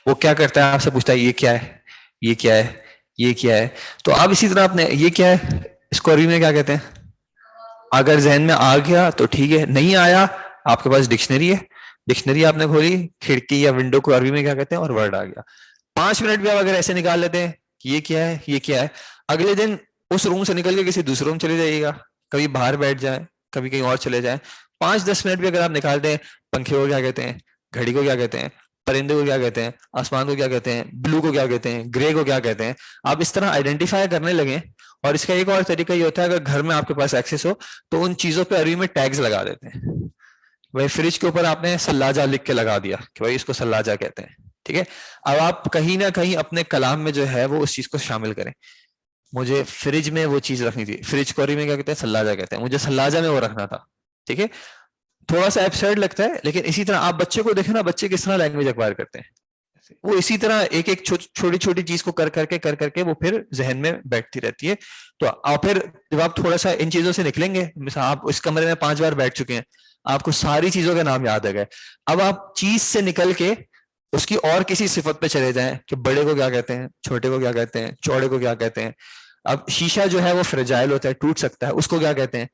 وہ کیا کرتا ہے, آپ سے پوچھتا ہے یہ کیا ہے, یہ کیا ہے, یہ کیا ہے, تو آپ اسی طرح اپنے یہ کیا ہے, اس کو عربی میں کیا کہتے ہیں؟ اگر ذہن میں آ گیا تو ٹھیک ہے, نہیں آیا آپ کے پاس ڈکشنری ہے, ڈکشنری آپ نے کھولی, کھڑکی یا ونڈو کو عربی میں کیا کہتے ہیں, اور ورڈ آ گیا. 5 منٹ بھی آپ اگر ایسے نکال لیتے ہیں کہ یہ کیا ہے یہ کیا ہے, اگلے دن اس روم سے نکل کے کسی دوسرے روم چلے جائیے گا, کبھی باہر بیٹھ جائیں, کبھی کہیں اور چلے جائیں, 5-10 منٹ بھی اگر آپ نکالتے ہیں, پنکھے کو کیا کہتے ہیں, گھڑی کو کیا کہتے ہیں, پرندے کو کیا کہتے ہیں, آسمان کو کیا کہتے ہیں, بلو کو کیا کہتے ہیں, گرے کو کیا کہتے ہیں, آپ اس طرح آئیڈینٹیفائی کرنے لگیں. اور اس کا ایک اور طریقہ یہ ہوتا ہے, اگر گھر میں آپ کے پاس ایکسیس ہو تو ان چیزوں پہ عربی میں ٹیگز لگا دیتے ہیں. بھائی فریج کے اوپر آپ نے سلاجہ لکھ کے لگا دیا کہ بھائی اس کو سلاجہ کہتے ہیں, ٹھیک ہے. اب آپ کہیں نہ کہیں اپنے کلام میں جو ہے وہ اس چیز کو شامل کریں. مجھے فریج میں وہ چیز رکھنی تھی, فریج کو عربی میں کیا کہتے ہیں, سلاجہ کہتے ہیں, مجھے سلاجہ میں وہ رکھنا تھا, ٹھیک ہے. تھوڑا سا ایبسرڈ لگتا ہے, لیکن اسی طرح آپ بچے کو دیکھیں نا, بچے کس طرح لینگویج ایکوائر کرتے ہیں, وہ اسی طرح ایک ایک چھوٹی چھوٹی چیز کو کر کر کے وہ پھر ذہن میں بیٹھتی رہتی ہے. تو آپ پھر جب آپ تھوڑا سا ان چیزوں سے نکلیں گے, مثلا آپ اس کمرے میں 5 بار بیٹھ چکے ہیں, آپ کو ساری چیزوں کے نام یاد آ گئے, اب آپ چیز سے نکل کے اس کی اور کسی صفت پہ چلے جائیں کہ بڑے کو کیا کہتے ہیں, چھوٹے کو کیا کہتے ہیں, چوڑے کو کیا کہتے ہیں. اب شیشہ جو ہے وہ فریجائل ہوتا ہے, ٹوٹ سکتا ہے, اس کو کیا کہتے ہیں.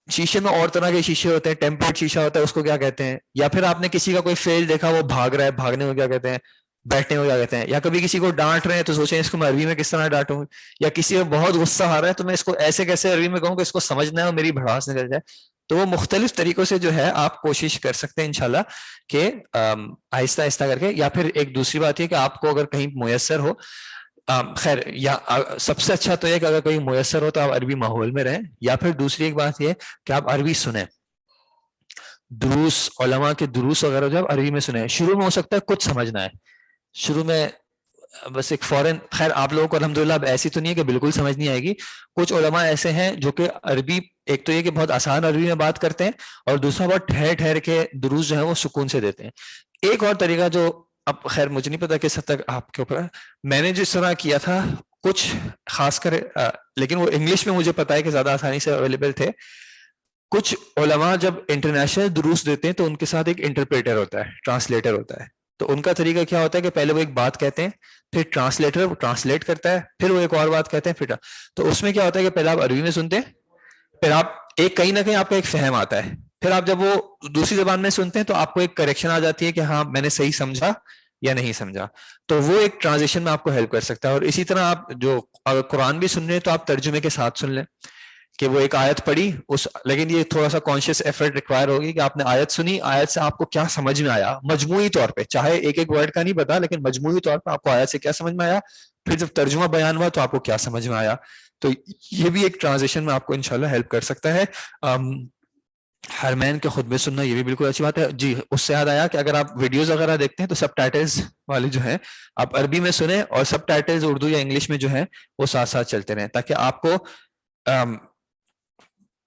شیشے میں اور طرح کے شیشے ہوتے ہیں, ٹیمپرڈ شیشہ ہوتا ہے, اس کو کیا کہتے ہیں. یا پھر آپ نے کسی کا کوئی فیل دیکھا, وہ بھاگ رہا ہے, بھاگنے کو کیا کہتے ہیں, بیٹھنے کو کیا کہتے ہیں. یا کبھی کسی کو ڈانٹ رہے ہیں تو سوچیں اس کو میں عربی میں کس طرح ڈانٹوں, یا کسی کو بہت غصہ آ رہا ہے تو میں اس کو ایسے کیسے عربی میں کہوں کہ اس کو سمجھنا ہے اور میری بھڑاس نکل جائے. تو وہ مختلف طریقوں سے جو ہے آپ کوشش کر سکتے ہیں انشاءاللہ کہ آہستہ آہستہ کر کے. یا پھر ایک دوسری بات یہ کہ آپ کو اگر کہیں میسر ہو, خیر یا سب سے اچھا تو یہ کہ اگر کوئی میسر ہو تو آپ عربی ماحول میں رہیں. یا پھر دوسری ایک بات یہ کہ آپ عربی سنیں, دروس علماء کے دروس وغیرہ جو آپ عربی میں سنیں. شروع میں ہو سکتا ہے کچھ سمجھنا ہے, شروع میں بس ایک فوراً, خیر آپ لوگوں کو الحمدللہ اب ایسی تو نہیں ہے کہ بالکل سمجھ نہیں آئے گی. کچھ علماء ایسے ہیں جو کہ عربی, ایک تو یہ کہ بہت آسان عربی میں بات کرتے ہیں, اور دوسرا بہت ٹھہر ٹھہر کے دروس جو ہیں وہ سکون سے دیتے ہیں. ایک اور طریقہ جو اب خیر مجھے نہیں پتا کس حد تک آپ کے اوپر ہے, میں نے جس طرح کیا تھا کچھ خاص کر, لیکن وہ انگلش میں مجھے پتا ہے کہ زیادہ آسانی سے اویلیبل تھے. کچھ علماء جب انٹرنیشنل دروس دیتے ہیں تو ان کے ساتھ ایک انٹرپریٹر ہوتا ہے, ٹرانسلیٹر ہوتا ہے. تو ان کا طریقہ کیا ہوتا ہے کہ پہلے وہ ایک بات کہتے ہیں, پھر ٹرانسلیٹر وہ ٹرانسلیٹ کرتا ہے, پھر وہ ایک اور بات کہتے ہیں, پھر تو اس میں کیا ہوتا ہے کہ پہلے آپ عربی میں سنتے ہیں, پھر آپ ایک کہیں نہ کہیں آپ کو ایک فہم آتا ہے, پھر آپ جب وہ دوسری زبان میں سنتے ہیں تو آپ کو ایک کریکشن آ جاتی ہے کہ ہاں میں نے صحیح سمجھا یا نہیں سمجھا. تو وہ ایک ٹرانزیشن میں آپ کو ہیلپ کر سکتا ہے. اور اسی طرح آپ جو اگر قرآن بھی سن رہے ہیں تو آپ ترجمے کے ساتھ سن لیں کہ وہ ایک آیت پڑھی اس, لیکن یہ تھوڑا سا کانشیس ایفرٹ ریکوائر ہوگی کہ آپ نے آیت سنی, آیت سے آپ کو کیا سمجھ میں آیا مجموعی طور پہ, چاہے ایک ایک ورڈ کا نہیں پتا لیکن مجموعی طور پہ آپ کو آیت سے کیا سمجھ میں آیا, پھر جب ترجمہ بیان ہوا تو آپ کو کیا سمجھ میں آیا. تو یہ بھی ایک ٹرانزیشن میں آپ کو انشاءاللہ ہیلپ کر سکتا ہے. حرمین کے خطبے سننا یہ بھی بالکل اچھی بات ہے. جی اس سے یاد آیا کہ اگر آپ ویڈیوز وغیرہ دیکھتے ہیں تو سب ٹائٹلز والے جو ہیں آپ عربی میں سنیں, اور سب ٹائٹلز اردو یا انگلش میں جو ہیں وہ ساتھ ساتھ چلتے رہیں, تاکہ آپ کو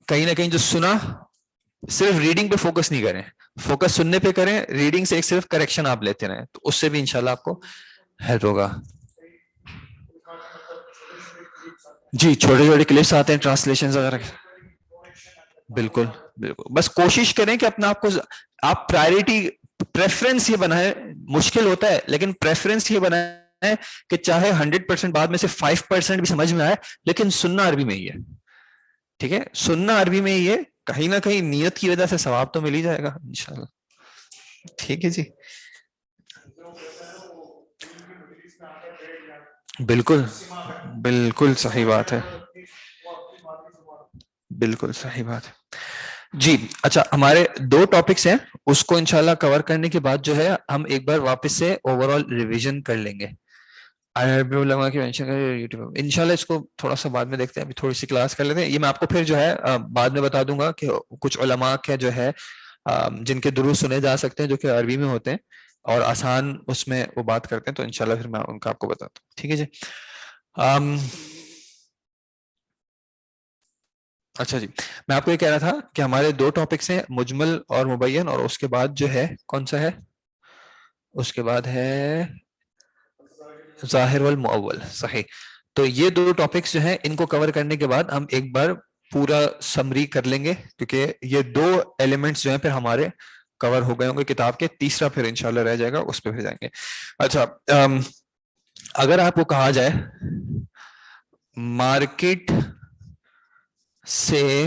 کہیں نہ کہیں جو سنا صرف ریڈنگ پہ فوکس نہیں کریں, فوکس سننے پہ کریں, ریڈنگ سے ایک صرف کریکشن آپ لیتے رہیں, تو اس سے بھی انشاءاللہ آپ کو ہیلپ ہوگا. جی چھوٹے چھوٹے کلپس آتے ہیں ٹرانسلیشن وغیرہ. بالکل بالکل, بس کوشش کریں کہ اپنا آپ کو آپ پرائرٹی پریفرنس یہ بنائیں, مشکل ہوتا ہے لیکن پریفرنس یہ بنائیں کہ چاہے 100% بعد میں سے 5% بھی سمجھ میں آئے لیکن سننا عربی میں ہی ہے, ٹھیک ہے, سننا عربی میں ہی ہے, کہیں نہ کہیں نیت کی وجہ سے ثواب تو مل ہی جائے گا انشاءاللہ. ٹھیک ہے جی, بالکل بالکل صحیح بات ہے, بالکل صحیح بات ہے. جی اچھا, ہمارے 2 ٹاپکس ہیں, اس کو انشاءاللہ کور کرنے کے بعد جو ہے ہم ایک بار واپس سے اوور آل ریویژن کر لیں گے. عربی علماء کی مینشن کریں یوٹیوب, انشاءاللہ اس کو تھوڑا سا بعد میں دیکھتے ہیں, ابھی تھوڑی سی کلاس کر لیتے ہیں. یہ میں آپ کو پھر جو ہے بعد میں بتا دوں گا کہ کچھ علماء کے جو ہے جن کے دروس سنے جا سکتے ہیں جو کہ عربی میں ہوتے ہیں اور آسان اس میں وہ بات کرتے ہیں, تو انشاءاللہ پھر میں ان کا آپ کو بتاتا ہوں. ٹھیک ہے جی. اچھا جی, میں آپ کو یہ کہہ رہا تھا کہ ہمارے 2 ٹاپکس ہیں, مجمل اور مبین, اور اس کے بعد جو ہے کون سا ہے, اس کے بعد ہے ظاہر والمؤول. صحیح, تو یہ 2 ٹاپکس جو ہیں ان کو کور کرنے کے بعد ہم ایک بار پورا سمری کر لیں گے, کیونکہ یہ 2 ایلیمنٹس جو ہیں پھر ہمارے کور ہو گئے ہوں گے کتاب کے, تیسرا پھر انشاءاللہ رہ جائے گا, اس پہ پھر جائیں گے. اچھا, اگر آپ کو کہا جائے مارکیٹ سے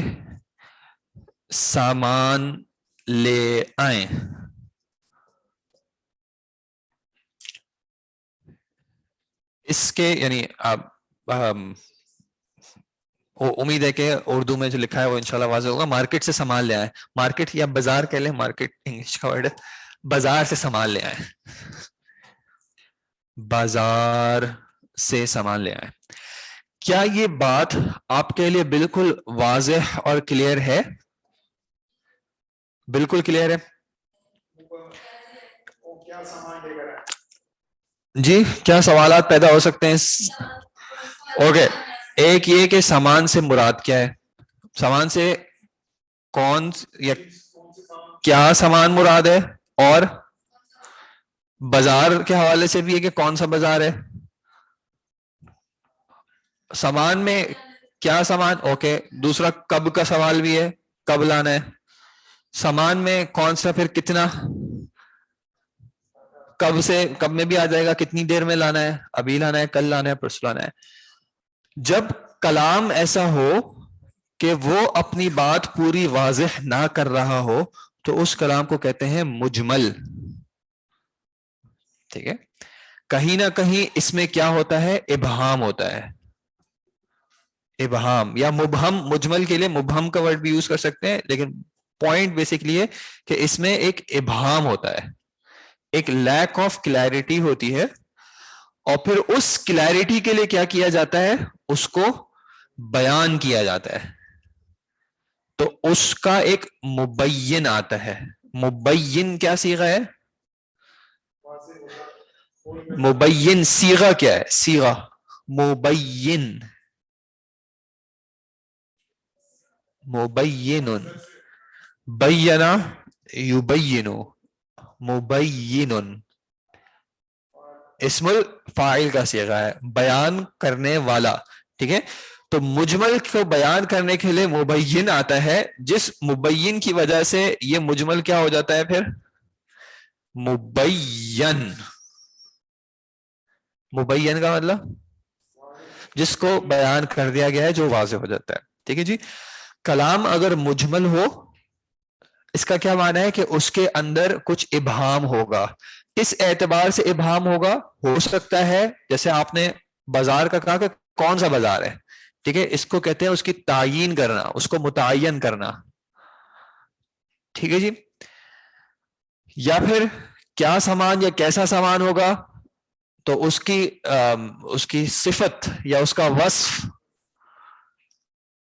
سامان لے آئیں. اس کے یعنی امید ہے کہ اردو میں جو لکھا ہے وہ انشاءاللہ واضح ہوگا. مارکیٹ سے سامان لے آئیں. مارکیٹ یا بازار کہہ لیں, مارکیٹ انگلش کا ورڈ ہے. بازار سے سامان لے آئیں. بازار سے سامان لے آئیں. کیا یہ بات آپ کے لیے بالکل واضح اور کلیئر ہے؟ بالکل کلیئر ہے جی. کیا سوالات پیدا ہو سکتے ہیں؟ اوکے, ایک یہ کہ سامان سے مراد کیا ہے؟ سامان سے کون یا کیا سامان مراد ہے؟ اور بازار کے حوالے سے بھی ہے کہ کون سا بازار ہے؟ سامان میں کیا سامان؟ اوکے. دوسرا کب کا سوال بھی ہے, کب لانا ہے. سامان میں کون سا, پھر کتنا, کب سے, کب میں بھی آ جائے گا, کتنی دیر میں لانا ہے, ابھی لانا ہے, کل لانا ہے, پرسوں لانا ہے. جب کلام ایسا ہو کہ وہ اپنی بات پوری واضح نہ کر رہا ہو تو اس کلام کو کہتے ہیں مجمل. ٹھیک ہے. کہیں نہ کہیں اس میں کیا ہوتا ہے, ابہام ہوتا ہے. ابہام یا مبہم, مجمل کے لیے مبہم کا ورڈ بھی یوز کر سکتے ہیں, لیکن پوائنٹ بیسکلی ہے کہ اس میں ایک ابہام ہوتا ہے, ایک لیک آف کلیئرٹی ہوتی ہے, اور پھر اس کلیئرٹی کے لیے کیا کیا جاتا ہے, اس کو بیان کیا جاتا ہے. تو اس کا ایک مبین آتا ہے. مبین کیا صیغہ ہے؟ مبین صیغہ کیا ہے؟ صیغہ مبین, مبین, بینا یبین, مبین اسم الفاعل کا صیغہ ہے, بیان کرنے والا. ٹھیک ہے. تو مجمل کو بیان کرنے کے لیے مبین آتا ہے, جس مبین کی وجہ سے یہ مجمل کیا ہو جاتا ہے پھر مبین. مبین کا مطلب جس کو بیان کر دیا گیا ہے, جو واضح ہو جاتا ہے. ٹھیک ہے جی. کلام اگر مجمل ہو, اس کا کیا معنی ہے کہ اس کے اندر کچھ ابہام ہوگا. اس اعتبار سے ابہام ہوگا, ہو سکتا ہے جیسے آپ نے بازار کا کہا کہ کون سا بازار ہے. ٹھیک ہے. اس کو کہتے ہیں اس کی تعیین کرنا, اس کو متعین کرنا. ٹھیک ہے جی. یا پھر کیا سامان یا کیسا سامان ہوگا, تو اس کی صفت یا اس کا وصف,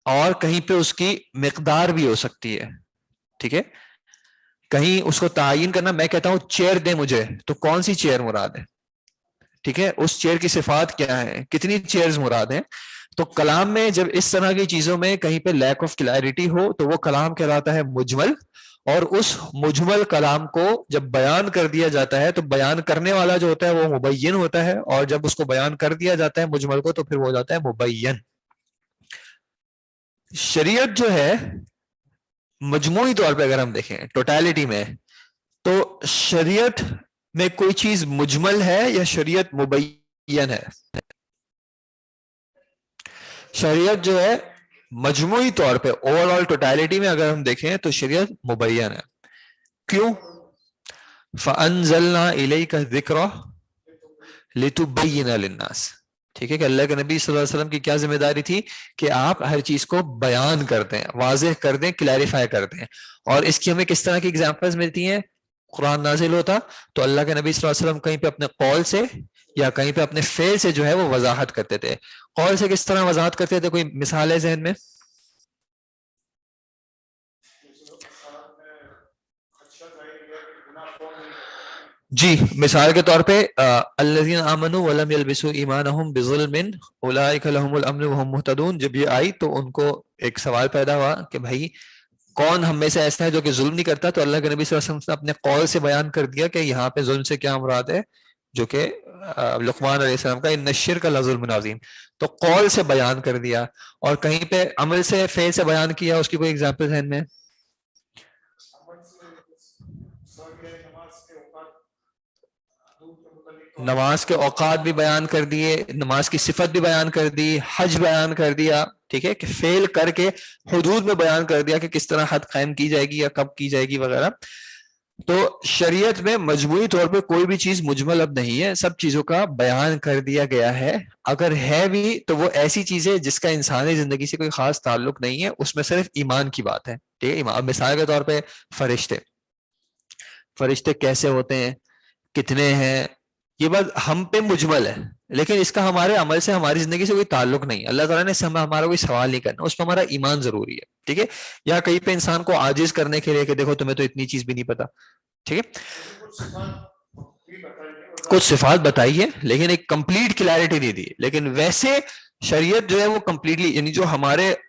اور کہیں پہ اس کی مقدار بھی ہو سکتی ہے. ٹھیک ہے. کہیں اس کو تعین کرنا, میں کہتا ہوں چیئر دے مجھے, تو کون سی چیئر مراد ہے؟ ٹھیک ہے. اس چیئر کی صفات کیا ہے, کتنی چیئرز مراد ہیں. تو کلام میں جب اس طرح کی چیزوں میں کہیں پہ لیک آف کلیئرٹی ہو تو وہ کلام کہلاتا ہے مجمل. اور اس مجمل کلام کو جب بیان کر دیا جاتا ہے تو بیان کرنے والا جو ہوتا ہے وہ مبین ہوتا ہے, اور جب اس کو بیان کر دیا جاتا ہے مجمل کو تو پھر وہ ہو جاتا ہے مبین. شریعت جو ہے مجموعی طور پہ اگر ہم دیکھیں ٹوٹالٹی میں, تو شریعت میں کوئی چیز مجمل ہے یا شریعت مبین ہے؟ شریعت جو ہے مجموعی طور پہ اوور آل ٹوٹالٹی میں اگر ہم دیکھیں تو شریعت مبین ہے. کیوں؟ فَأَنزَلْنَا إِلَيْكَ الذِّكْرَ لِتُبَيِّنَ لِلنَّاسِ. ٹھیک ہے کہ اللہ کے نبی صلی اللہ علیہ وسلم کی کیا ذمہ داری تھی کہ آپ ہر چیز کو بیان کر دیں, واضح کر دیں, کلیریفائی کر دیں. اور اس کی ہمیں کس طرح کی ایگزامپلز ملتی ہیں؟ قرآن نازل ہوتا تو اللہ کے نبی صلی اللہ علیہ وسلم کہیں پہ اپنے قول سے یا کہیں پہ اپنے فعل سے جو ہے وہ وضاحت کرتے تھے. قول سے کس طرح وضاحت کرتے تھے, کوئی مثال ہے ذہن میں؟ جی, مثال کے طور پہ الذین آمنوا ولم یلبسوا ایمانہم بظلم اولئک لہم الامن وہم مہتدون, جب یہ آئی تو ان کو ایک سوال پیدا ہوا کہ بھائی کون ہم میں سے ایسا ہے جو کہ ظلم نہیں کرتا. تو اللہ کے نبی صلی اللہ علیہ وسلم نے اپنے قول سے بیان کر دیا کہ یہاں پہ ظلم سے کیا مراد ہے, جو کہ لقمان علیہ السلام کا ان الشرک لظلم عظیم. تو قول سے بیان کر دیا, اور کہیں پہ عمل سے فعل سے بیان کیا. اس کی کوئی ایگزامپل ذہن میں؟ نماز کے اوقات بھی بیان کر دیے، نماز کی صفت بھی بیان کر دی، حج بیان کر دیا، ٹھیک ہے، کہ فعل کر کے حدود میں بیان کر دیا کہ کس طرح حد قائم کی جائے گی یا کب کی جائے گی وغیرہ. تو شریعت میں مجموعی طور پہ کوئی بھی چیز مجمل اب نہیں ہے، سب چیزوں کا بیان کر دیا گیا ہے. اگر ہے بھی تو وہ ایسی چیز ہے جس کا انسانی زندگی سے کوئی خاص تعلق نہیں ہے، اس میں صرف ایمان کی بات ہے، ٹھیک ہے. اب مثال کے طور پہ فرشتے، فرشتے کیسے ہوتے ہیں، کتنے ہیں، یہ بات ہم پہ مجمل ہے، لیکن اس کا ہمارے عمل سے، ہماری زندگی سے کوئی تعلق نہیں. اللہ تعالیٰ نے ہمارا کوئی سوال نہیں کرنا، اس پہ ہمارا ایمان ضروری ہے، ٹھیک ہے. یا کہیں پہ انسان کو عاجز کرنے کے لیے کہ دیکھو تمہیں تو اتنی چیز بھی نہیں پتا، ٹھیک ہے. کچھ صفات بتائی ہے لیکن ایک کمپلیٹ کلیئرٹی نہیں دی. لیکن ویسے شریعت جو ہے وہ کمپلیٹلی، یعنی جو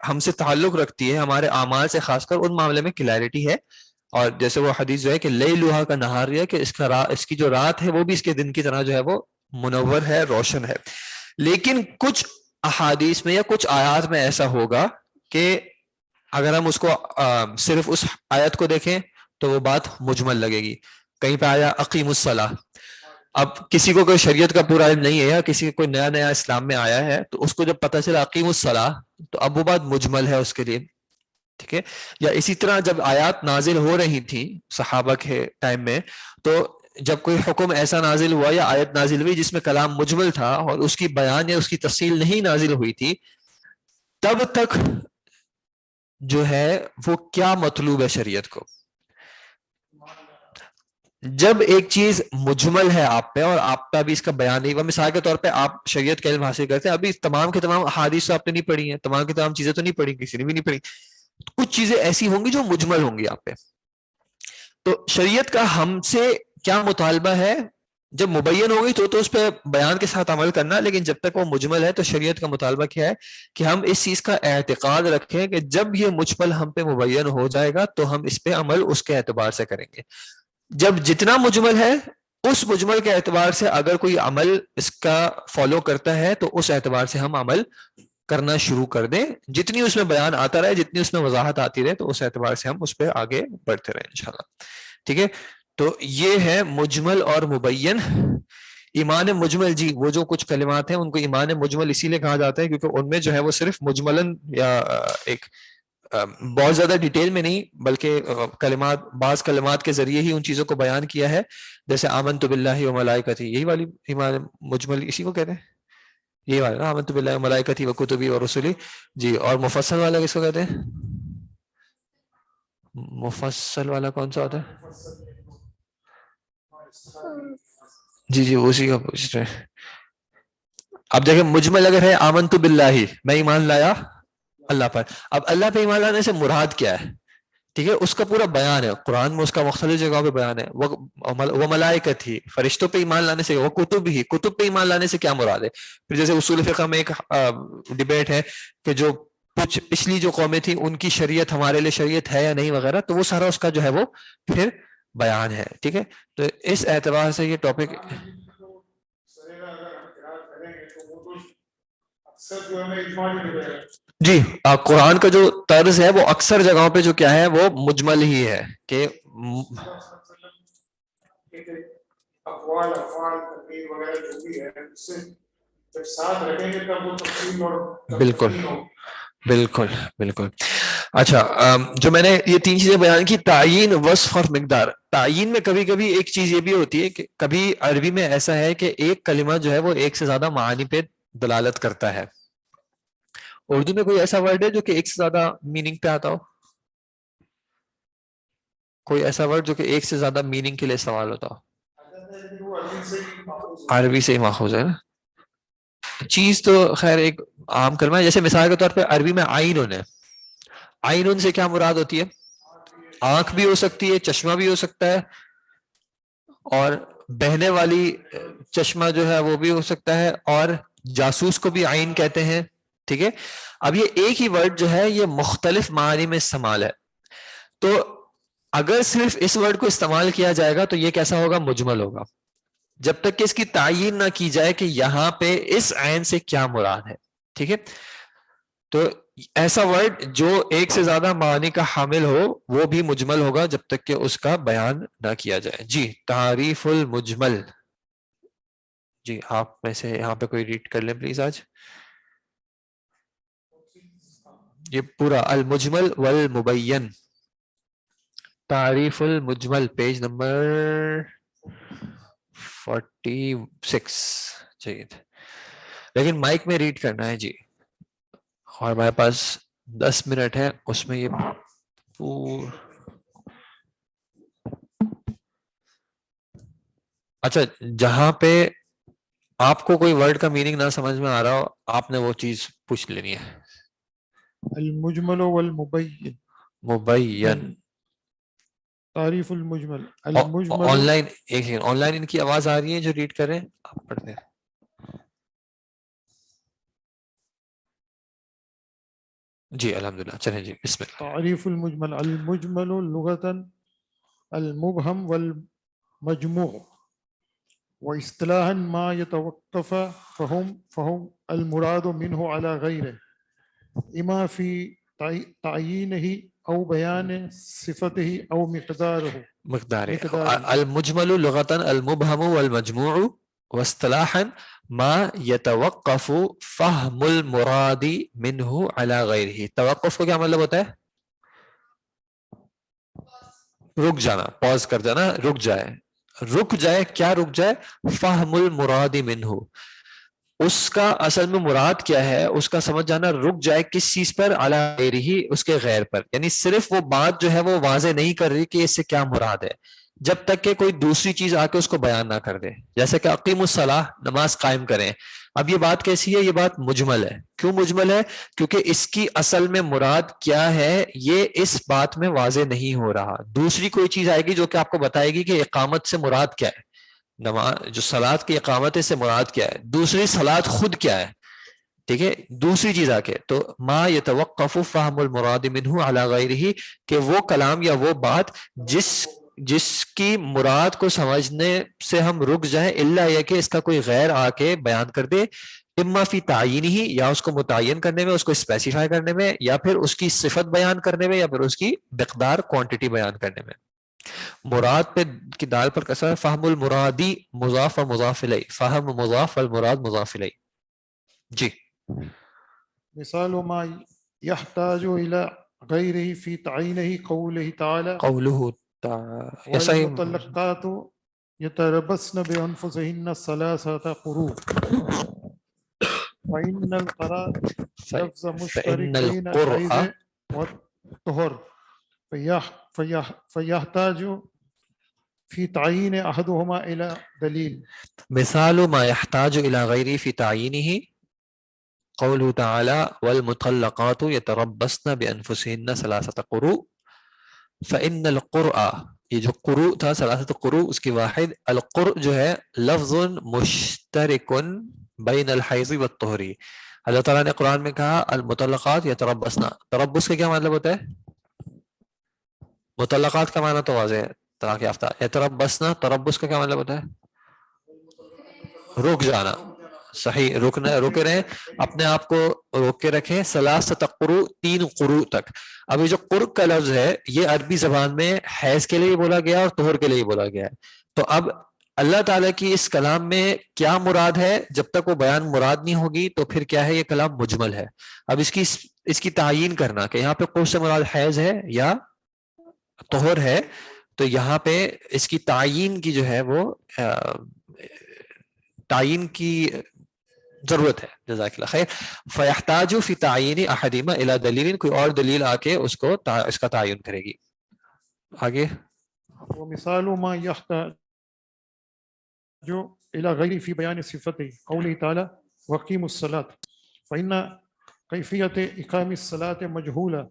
ہم سے تعلق رکھتی ہے ہمارے اعمال سے، خاص کر ان معاملے میں کلیئرٹی ہے. اور جیسے وہ حدیث جو ہے کہ لیلھا کا نہار ہے، کہ اس کی جو رات ہے وہ بھی اس کے دن کی طرح جو ہے وہ منور ہے، روشن ہے. لیکن کچھ احادیث میں یا کچھ آیات میں ایسا ہوگا کہ اگر ہم اس کو صرف اس آیت کو دیکھیں تو وہ بات مجمل لگے گی. کہیں پہ آیا اقیم الصلاۃ، اب کسی کو کوئی شریعت کا پورا علم نہیں ہے، یا کسی کو کوئی نیا نیا اسلام میں آیا ہے، تو اس کو جب پتہ چلا اقیم الصلاۃ، تو اب وہ بات مجمل ہے اس کے لیے، ٹھیک ہے. یا اسی طرح جب آیات نازل ہو رہی تھی صحابہ کے ٹائم میں، تو جب کوئی حکم ایسا نازل ہوا یا آیت نازل ہوئی جس میں کلام مجمل تھا اور اس کی بیان یا اس کی تفصیل نہیں نازل ہوئی تھی، تب تک جو ہے وہ کیا مطلوب ہے شریعت کو. جب ایک چیز مجمل ہے آپ پہ اور آپ پہ ابھی اس کا بیان نہیں ہوا، مثال کے طور پہ آپ شریعت کا علم حاصل کرتے ہیں، ابھی تمام کے تمام احادیث آپ نے نہیں پڑھی ہیں، تمام کی تمام چیزیں تو نہیں پڑھی، کسی نے بھی نہیں پڑھی، کچھ چیزیں ایسی ہوں گی جو مجمل ہوں گی آپ پہ. تو شریعت کا ہم سے کیا مطالبہ ہے؟ جب مبین ہوگی تو اس پہ بیان کے ساتھ عمل کرنا، لیکن جب تک وہ مجمل ہے تو شریعت کا مطالبہ کیا ہے کہ ہم اس چیز کا اعتقاد رکھیں کہ جب یہ مجمل ہم پہ مبین ہو جائے گا تو ہم اس پہ عمل اس کے اعتبار سے کریں گے. جب جتنا مجمل ہے اس مجمل کے اعتبار سے اگر کوئی عمل اس کا فالو کرتا ہے تو اس اعتبار سے ہم عمل کرنا شروع کر دیں. جتنی اس میں بیان آتا رہے، جتنی اس میں وضاحت آتی رہے، تو اس اعتبار سے ہم اس پہ آگے بڑھتے رہیں انشاءاللہ، ٹھیک ہے. تو یہ ہے مجمل اور مبین. ایمان مجمل، جی وہ جو کچھ کلمات ہیں ان کو ایمان مجمل اسی لیے کہا جاتا ہے کیونکہ ان میں جو ہے وہ صرف مجملن یا ایک بہت زیادہ ڈیٹیل میں نہیں بلکہ کلمات، بعض کلمات کے ذریعے ہی ان چیزوں کو بیان کیا ہے. جیسے آمنت باللہ و ملائکتہ، یہی والی ایمان مجمل اسی کو کہتے ہیں، یہی والا آمنت باللہ و ملائکتہ و کتبی و رسلی. جی، اور مفصل والا کس کو کہتے ہیں؟ مفصل والا کون سا ہوتا ہے؟ جی جی اسی کا پوچھ رہے ہیں. اب دیکھیں مجمل اگر ہے آمنت باللہ، میں ایمان لایا اللہ پر، اب اللہ پہ ایمان لانے سے مراد کیا ہے؟ ٹھیک ہے، اس کا پورا بیان ہے قرآن میں، اس کا مختلف جگہوں پہ بیان ہے. وہ ملائکت ہی، فرشتوں پہ ایمان لانے سے، وہ کتب ہی، کتب پہ ایمان لانے سے کیا مراد ہے؟ پھر جیسے اصول فقہ میں ایک ڈیبیٹ ہے کہ جو پچھلی جو قومیں تھیں ان کی شریعت ہمارے لیے شریعت ہے یا نہیں وغیرہ، تو وہ سارا اس کا جو ہے وہ پھر بیان ہے، ٹھیک ہے. تو اس اعتبار سے یہ ٹاپک جی قرآن کا جو طرز ہے وہ اکثر جگہوں پہ جو کیا ہے وہ مجمل ہی ہے کہ بالکل بالکل بالکل. اچھا، جو میں نے یہ تین چیزیں بیان کی، تعیین، وصف اور مقدار. تعیین میں کبھی کبھی ایک چیز یہ بھی ہوتی ہے کہ کبھی عربی میں ایسا ہے کہ ایک کلمہ جو ہے وہ ایک سے زیادہ معانی پہ دلالت کرتا ہے. اردو میں کوئی ایسا ورڈ ہے جو کہ ایک سے زیادہ میننگ پہ آتا ہو؟ کوئی ایسا ورڈ جو کہ ایک سے زیادہ میننگ کے لیے استعمال ہوتا ہو؟ عربی سے ہی ماخوذ ہے نا. چیز تو خیر ایک عام کلمہ ہے، جیسے مثال کے طور پہ عربی میں آئینن ہے. آئینن سے کیا مراد ہوتی ہے؟ آنکھ بھی ہو سکتی ہے، چشمہ بھی ہو سکتا ہے، اور بہنے والی چشمہ جو ہے وہ بھی ہو سکتا ہے، اور جاسوس کو بھی عین کہتے ہیں، ٹھیک ہے. اب یہ ایک ہی ورڈ جو ہے یہ مختلف معنی میں استعمال ہے. تو اگر صرف اس ورڈ کو استعمال کیا جائے گا تو یہ کیسا ہوگا؟ مجمل ہوگا، جب تک کہ اس کی تعیین نہ کی جائے کہ یہاں پہ اس عین سے کیا مراد ہے، ٹھیک ہے. تو ایسا ورڈ جو ایک سے زیادہ معنی کا حامل ہو وہ بھی مجمل ہوگا جب تک کہ اس کا بیان نہ کیا جائے. جی، تعریف المجمل. جی آپ میں سے یہاں پہ کوئی ریڈ کر لیں پلیز آج. یہ پورا المجمل والمبین، تعریف المجمل، پیج نمبر 46. جی لیکن مائک میں ریڈ کرنا ہے جی، اور ہمارے پاس 10 منٹ ہے، اس میں یہ اچھا جہاں پہ آپ کو کوئی ورڈ کا میننگ نہ سمجھ میں آ رہا ہو، آپ نے وہ چیز پوچھ لینی ہے. المجمل والمبین، مبین، تعریف المجمل. آن المجمل لائن ایک سیکنڈ، آن لائن ان کی آواز آ رہی ہے جو ریڈ کر رہے ہیں، آپ پڑھتے ہیں. جی الحمدللہ، چلیں جی بسم اللہ. تعریف المجمل. المجمل لغة المبهم والمجموع، واصطلاحا ما يتوقف فهم المراد منه على غيره، اما في تعيينه او بيان صفته او مقداره. مقدار المجمل لغة المبهم والمجموع، واصطلاحا ما يتوقف فهم المراد منه على غيره. توقف کو کیا مطلب ہوتا ہے؟ رک جانا، پاز کر جانا، رک جائے. رک جائے، کیا رک جائے؟ فہم المراد منہ، اس کا اصل میں مراد کیا ہے اس کا سمجھ جانا، رک جائے کس چیز پر؟ علی غیرہ، اس کے غیر پر. یعنی صرف وہ بات جو ہے وہ واضح نہیں کر رہی کہ اس سے کیا مراد ہے، جب تک کہ کوئی دوسری چیز آ کے اس کو بیان نہ کر دے. جیسے کہ اقیم الصلاۃ، نماز قائم کریں. اب یہ بات کیسی ہے؟ یہ بات مجمل ہے. کیوں مجمل ہے؟ کیونکہ اس کی اصل میں مراد کیا ہے یہ اس بات میں واضح نہیں ہو رہا. دوسری کوئی چیز آئے گی جو کہ آپ کو بتائے گی کہ اقامت سے مراد کیا ہے، نماز جو صلاۃ کی اقامت سے مراد کیا ہے، دوسری صلاۃ خود کیا ہے. ٹھیک ہے، دوسری چیز آ کے تو ما یتوقف فہم المراد منہ علی غیرہ، کہ وہ کلام یا وہ بات جس کی مراد کو سمجھنے سے ہم رک جائیں، الا یہ کہ اس کا کوئی غیر آ کے بیان کر دے. اما فی تعین ہی، یا اس کو متعین کرنے میں، اس کو اسپیسیفائی کرنے میں، یا پھر اس کی صفت بیان کرنے میں، یا پھر اس کی مقدار، کوانٹٹی بیان کرنے میں. مراد پہ کی دال پر کسر ہے. فہم المرادی مضاف و مضاف الیہ، فہم مضاف والمراد مضاف الیہ. جی مثال ما يحتاج الى غيره في تعيينه قوله تعالى قوله والمطلقات يتربصن بانفسهن ثلاثه قروء. فإن القراء لفظ مشترك فإن بين القرء الحيض والطهر، فيحتاج في تعيين أحدهما إلى دليل. مثال ما يحتاج إلى غيره في تعيينه قوله تعالى والمطلقات يتربصن بأنفسهن ثلاثة قروء. فإن القرء، یہ جو قروء تھا ثلاثة قروء، اس کی واحد القرء جو ہے لفظ مشترک بین الحیض والطہر. اللہ تعالیٰ نے قرآن میں کہا المطلقات یتربصن. تربص کا کیا مطلب ہوتا ہے؟ مطلقات کا معنی تو واضح ہے، طلاق یافتہ. یتربصن، تربص کا کیا مطلب ہوتا ہے؟ رک جانا. صحیح، رکے رہیں، اپنے آپ کو روک کے رکھیں. ثلاثۃ قروء، 3 قروء تک. اب یہ جو قرء کا لفظ ہے یہ عربی زبان میں حیض کے لیے بولا گیا اور طہر کے لیے بولا گیا ہے. تو اب اللہ تعالیٰ کی اس کلام میں کیا مراد ہے، جب تک وہ بیان مراد نہیں ہوگی تو پھر کیا ہے؟ یہ کلام مجمل ہے. اب اس کی تعیین کرنا کہ یہاں پہ قرء سے مراد حیض ہے یا طہر ہے، تو یہاں پہ اس کی تعیین کی جو ہے وہ تعیین کی ضرورت ہے. جزاک اللہ خیر. فیحتاج فی تعیین احدہما الی دلیل، کوئی اور دلیل آ کے اس کو اس کا تعین کرے گی. آگے ومثال ما يحتاج إلى غيره في بيان صفته قوله تعالى وأقيموا الصلاة، فإن كيفية إقام الصلاة مجهولة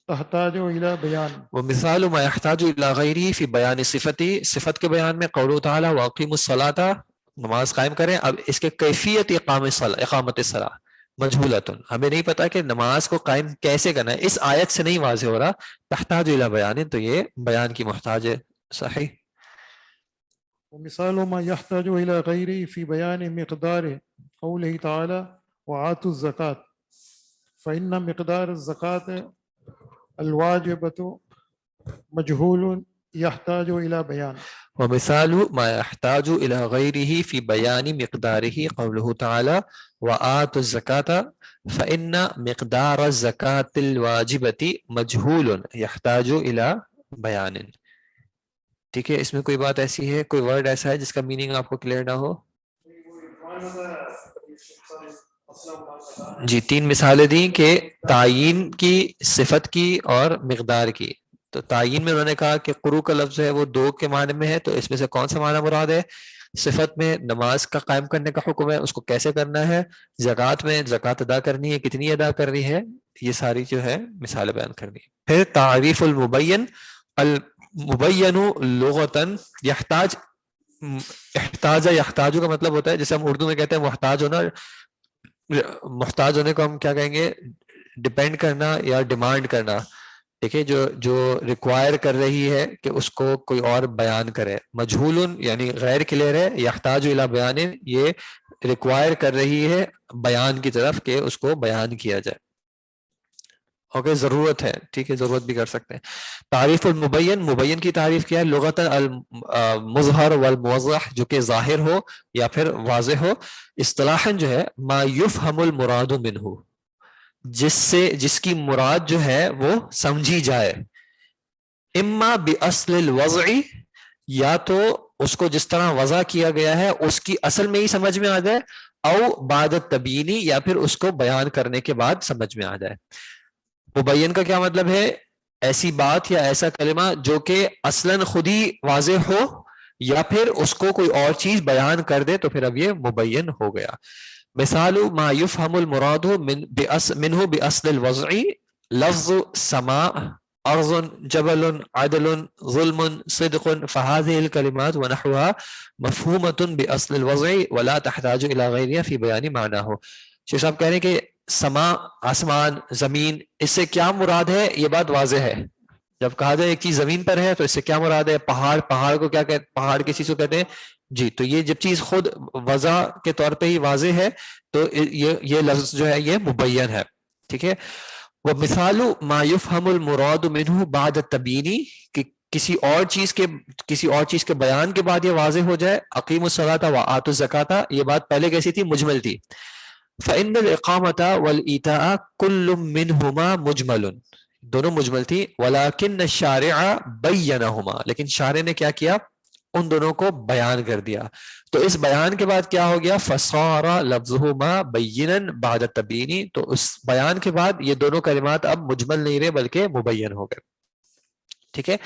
تحتاج إلى بيان. ومثال ما يحتاج الى غیره فی بیان صفتی، صفت کے بیان میں قوله تعالی واقیموا الصلاۃ، نماز قائم کریں. اب اس کے کیفیت اقامت الصلاۃ مجہولۃ، ہمیں نہیں پتا کہ نماز کو قائم کیسے کرنا ہے، اس آیت سے نہیں واضح ہو رہا. تحتاج الی بیان، تو یہ بیان کی محتاج ہے. صحیح. ومثال ما يحتاج إلى غيره في بيان مقداره قوله تعالى وآتوا الزكاة، فإن مقدار الزكاة الواجبة مجهول يحتاج إلى بيان. ومثال ما يحتاج إلى غيره في بيان مقداره قوله تعالى وآتوا الزكاة فإن مقدار الزكاة الواجبة مجهول يحتاج إلى بیان. ٹھیک ہے، اس میں کوئی بات ایسی ہے، کوئی ورڈ ایسا ہے جس کا میننگ آپ کو کلیئر نہ ہو؟ جی 3 مثالیں دیں کہ تعین کی، صفت کی اور مقدار کی. تو تعین میں انہوں نے کہا کہ قرو کا لفظ ہے وہ 2 کے معنی میں ہے، تو اس میں سے کون سا معنی مراد ہے؟ صفت میں نماز کا قائم کرنے کا حکم ہے، اس کو کیسے کرنا ہے. زکوٰۃ میں زکوٰۃ ادا کرنی ہے، کتنی ادا کرنی ہے، یہ ساری جو ہے مثال بیان کرنی ہے. پھر تعریف المبین. المبین لغتاً یحتاج، احتاج یحتاج کا مطلب ہوتا ہے جیسے ہم اردو میں کہتے ہیں محتاج ہونا. محتاج ہونے کو ہم کیا کہیں گے؟ ڈپینڈ کرنا یا ڈیمانڈ کرنا. ٹھیک ہے، جو ریکوائر کر رہی ہے کہ اس کو کوئی اور بیان کرے. مجہول یعنی غیر کلیئر ہے. یحتاج الی بیان، یہ ریکوائر کر رہی ہے بیان کی طرف کہ اس کو بیان کیا جائے. اوکے، ضرورت ہے. ٹھیک ہے، ضرورت بھی کر سکتے ہیں. تعریف المبین، مبین کی تعریف کیا ہے؟ لغتاً المظہر والموضح، جو کہ ظاہر ہو یا پھر واضح ہو. اصطلاحاً جو ہے ما یفہم المراد منہ، جس کی مراد جو ہے وہ سمجھی جائے. اما باصل الوضع، یا تو اس کو جس طرح وضع کیا گیا ہے اس کی اصل میں ہی سمجھ میں آ جائے، او بعد التبیینی، یا پھر اس کو بیان کرنے کے بعد سمجھ میں آ جائے. مبین کا کیا مطلب ہے؟ ایسی بات یا ایسا کلمہ جو کہ اصلاً خود ہی واضح ہو یا پھر اس کو کوئی اور چیز بیان کر دے، تو پھر اب یہ مبین ہو گیا. مثال ما یفہم المراد منہ باصل الوضع لفظ سماء، ارض، جبل، عدل، ظلم، صدق، فهذه الكلمات ونحوها مفہومة باصل الوضع ولا تحتاج الى غیرها في بیان معناه. شیخ صاحب کہہ رہے ہیں کہ سما، آسمان، زمین، اس سے کیا مراد ہے یہ بات واضح ہے. جب کہا جائے ایک چیز زمین پر ہے تو اس سے کیا مراد ہے؟ پہاڑ. پہاڑ کو کیا کہتے؟ پہاڑ کسی کو کہتے ہیں جی. تو یہ جب چیز خود وضع کے طور پہ ہی واضح ہے تو یہ لفظ جو ہے یہ مبین ہے. ٹھیک ہے. وہ مثال ما یفہم المراد منہ بعد التبیینی، کہ کسی اور چیز کے بیان کے بعد یہ واضح ہو جائے. اقیم الصلاۃ وآتوا الزکاۃ، یہ بات پہلے کیسی تھی؟ مجمل تھی. فإن الإقامة والإيتاء كل منهما مجمل، دونوں مجمل تھی. ولكن الشارع بينهما، لیکن شارع نے کیا کیا؟ ان دونوں کو بیان کر دیا. تو اس بیان کے بعد کیا ہو گیا؟ فصار لفظهما بینا بعد التبیین، تو اس بیان کے بعد یہ دونوں کلمات اب مجمل نہیں رہے بلکہ مبین ہو گئے. ٹھیک ہے.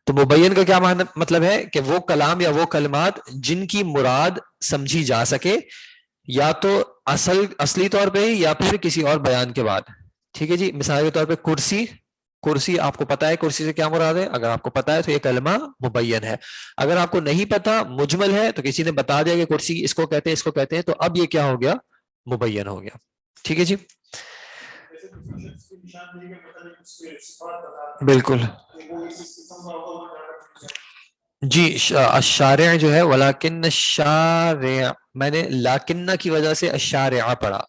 تو مبین کا کیا مطلب ہے؟ کہ وہ کلام یا وہ کلمات جن کی مراد سمجھی جا سکے، یا تو اصلی طور پہ ہی یا پھر کسی اور بیان کے بعد. ٹھیک ہے جی. مثال کے طور پہ کرسی آپ کو پتا ہے کرسی سے کیا مراد ہے؟ اگر آپ کو پتا ہے تو یہ کلمہ مبین ہے. اگر آپ کو نہیں پتا، مجمل ہے، تو کسی نے بتا دیا کہ کرسی اس کو کہتے ہیں، اس کو کہتے ہیں، تو اب یہ کیا ہو گیا؟ مبین ہو گیا. ٹھیک ہے جی. بالکل جی. الشارع جو ہے ولیکن الشارع، میں نے لاکنہ کی وجہ سے الشارع پڑھا.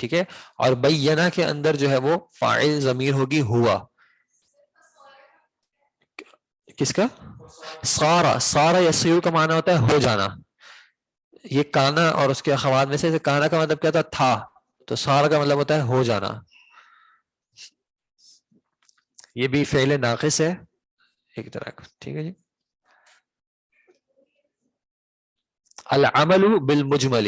ٹھیک ہے. اور بینہ کے اندر جو ہے وہ فاعل ضمیر ہوگی ہوا. کس کا؟ سارا. سارا یسیر کا معنی ہوتا ہے ہو جانا. یہ کانا اور اس کے اخوات میں سے کانا کا مطلب کیا تھا؟ تھا. تو سارا کا مطلب ہوتا ہے ہو جانا. یہ بھی فعل ناقص ہے ایک طرح کا. ٹھیک ہے جی. العمل بالمجمل،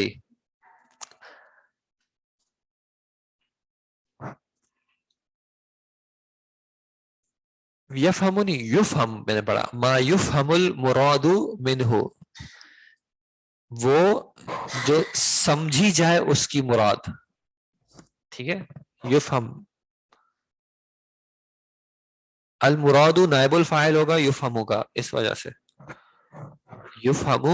یفہمنی، یفہم میں نے پڑھا. ما یفہم المراد منہ، وہ جو سمجھی جائے اس کی مراد. ٹھیک ہے. یفہم، المراد نائب الفاعل ہوگا یفہم کا، اس وجہ سے یفہم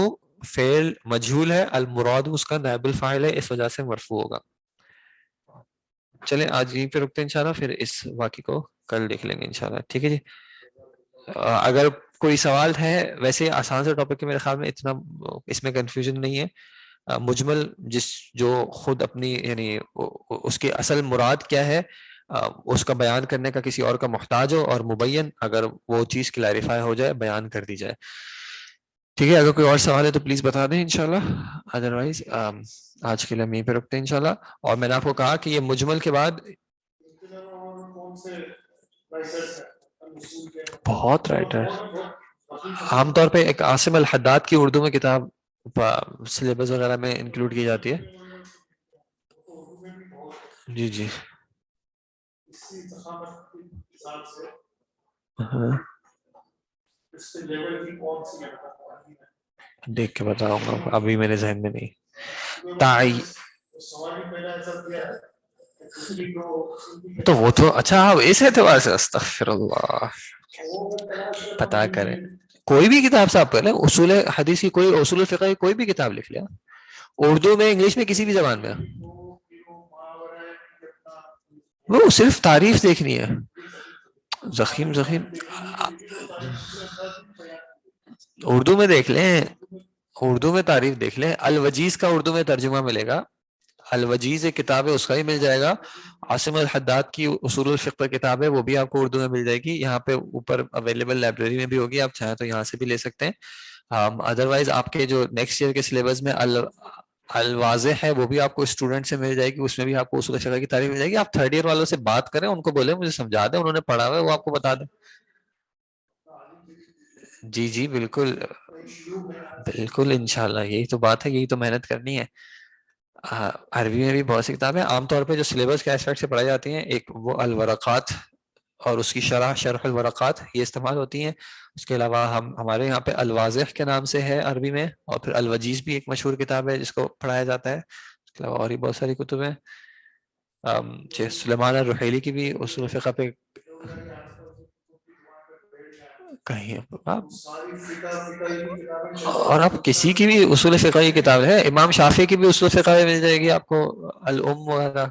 فعل مجہول ہے، المراد اس کا نائب الفاعل ہے، اس وجہ سے مرفوع ہوگا. چلیں آج یہیں پہ رکتے ہیں انشاءاللہ، پھر اس واقعے کو کل دیکھ لیں گے انشاءاللہ. ٹھیک ہے جی. اگر کوئی سوال ہے، ویسے آسان سے ٹاپک ہے میرے خیال میں، اتنا اس میں کنفیوژن نہیں ہے. مجمل جو خود اپنی یعنی اس کی اصل مراد کیا ہے اس کا بیان کرنے کا کسی اور کا محتاج ہو، اور مبین اگر وہ چیز کلیریفائی ہو جائے، بیان کر دی جائے. ٹھیک ہے، اگر کوئی اور سوال ہے تو پلیز بتا دیں انشاءاللہ، ادروائز آج کے لیے ہم یہیں پہ رکھتے ہیں انشاءاللہ. اور میں نے آپ کو کہا کہ یہ مجمل کے بعد بہت رائٹر، عام طور پہ ایک عاصم الحداد کی اردو میں کتاب سلیبس وغیرہ میں انکلوڈ کی جاتی ہے. جی جی ہاں دیکھ کے بتاؤں گا، ابھی میرے ذہن میں نہیں. تو وہ تو اچھا آپ اس اعتبار سے استغفر اللہ پتا کریں. کوئی بھی کتاب سے آپ پہلے اصول حدیث کی، کوئی اصول فقہ کی کوئی بھی کتاب لکھ لیا، اردو میں، انگلش میں، کسی بھی زبان میں. وہ صرف تعریف دیکھنی ہے. زخیم اردو میں دیکھ لیں، اردو میں تعریف دیکھ لیں. الوجیز کا اردو میں ترجمہ ملے گا، الوجیز ایک کتاب ہے، اس کا ہی مل جائے گا. عاصم الحداد کی اصول الفقہ کتاب ہے، وہ بھی آپ کو اردو میں مل جائے گی. یہاں پہ اوپر اویلیبل لائبریری میں بھی ہوگی، آپ چاہیں تو یہاں سے بھی لے سکتے ہیں. ادروائز آپ کے جو نیکسٹ ایئر کے سلیبس میں الواضح ہے، وہ بھی آپ کو اسٹوڈنٹ سے مل جائے گی، اس میں بھی آپ کو اصول فقہ کی تعریف مل جائے گی. آپ تھرڈ ایئر والوں سے بات کریں، ان کو بولیں مجھے سمجھا دیں، انہوں نے پڑھا ہوا ہے وہ آپ کو بتا دیں. جی جی بالکل بالکل انشاءاللہ، یہی تو بات ہے، یہی تو محنت کرنی ہے. عربی میں بھی بہت سی کتابیں عام طور پہ جو سلیبس کے ایسپیکٹ سے پڑھائی جاتی ہیں، ایک وہ الورقات اور اس کی شرح الورقات، یہ استعمال ہوتی ہیں. اس کے علاوہ ہمارے یہاں پہ الواضح کے نام سے ہے عربی میں، اور پھر الوجیز بھی ایک مشہور کتاب ہے جس کو پڑھایا جاتا ہے. اس کے علاوہ اور بھی بہت ساری کتب ہیں. سلیمان الرحیلی کی بھی اصول فقہ پہ کہیں اور آپ کسی کی بھی اصول فقہ کی کتاب ہے، امام شافعی کی بھی اصول فقہ مل جائے گی آپ کو، الام وغیرہ،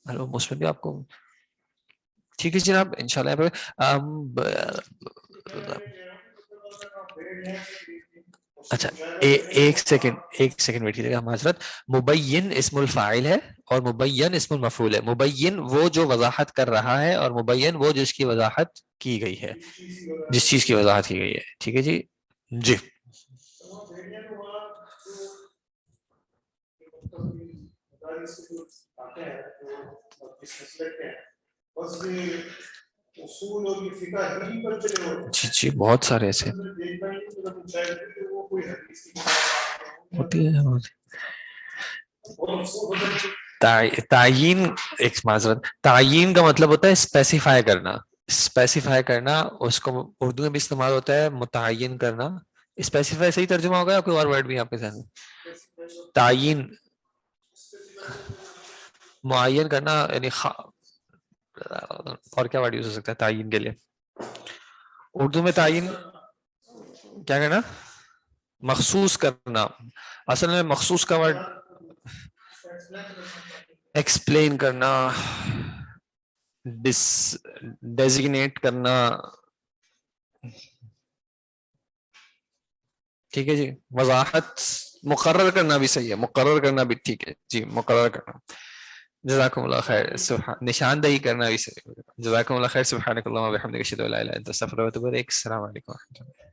الام اس میں بھی آپ کو. ٹھیک ہے جناب انشاءاللہ. اچھا ایک سیکنڈ ویٹ کیجیے گا معذرت. مبین اسم الفاعل ہے اور مبین اسم المفعول ہے. مبین وہ جو وضاحت کر رہا ہے، اور مبین وہ جس کی وضاحت کی گئی ہے، جس چیز کی وضاحت کی گئی ہے. ٹھیک ہے جی. جی جی جی بہت سارے ایسے ہوتی ہے. تعیین، ایک معذرت، تعیین کا مطلب ہوتا ہے اسپیسیفائی کرنا. اسپیسیفائی کرنا اس کو اردو میں بھی استعمال ہوتا ہے، متعین کرنا. اسپیسیفائی صحیح ترجمہ ہوگا یا کوئی اور ورڈ بھی آپ کے ذہن میں؟ تعیین، معین کرنا، یعنی اور کیا ورڈ یوز ہو سکتا ہے تعیین کے لیے اردو میں؟ تعیین کیا کہنا؟ مخصوص کرنا. اصل میں مخصوص کا ورڈ ایکسپلین کرنا، ڈیزیگنیٹ کرنا. ٹھیک ہے جی. وضاحت، مقرر کرنا بھی صحیح ہے، مقرر کرنا بھی ٹھیک ہے جی، مقرر کرنا. جزاکم اللہ خیر. نشاندہی کرنا بھی صحیح ہے. جزاکم اللہ خیر. سبحانک اللہم و بحمدک، اشہد ان لا الہ الا انت، استغفرک و اتوب الیک. السلام علیکم و رحمۃ اللہ.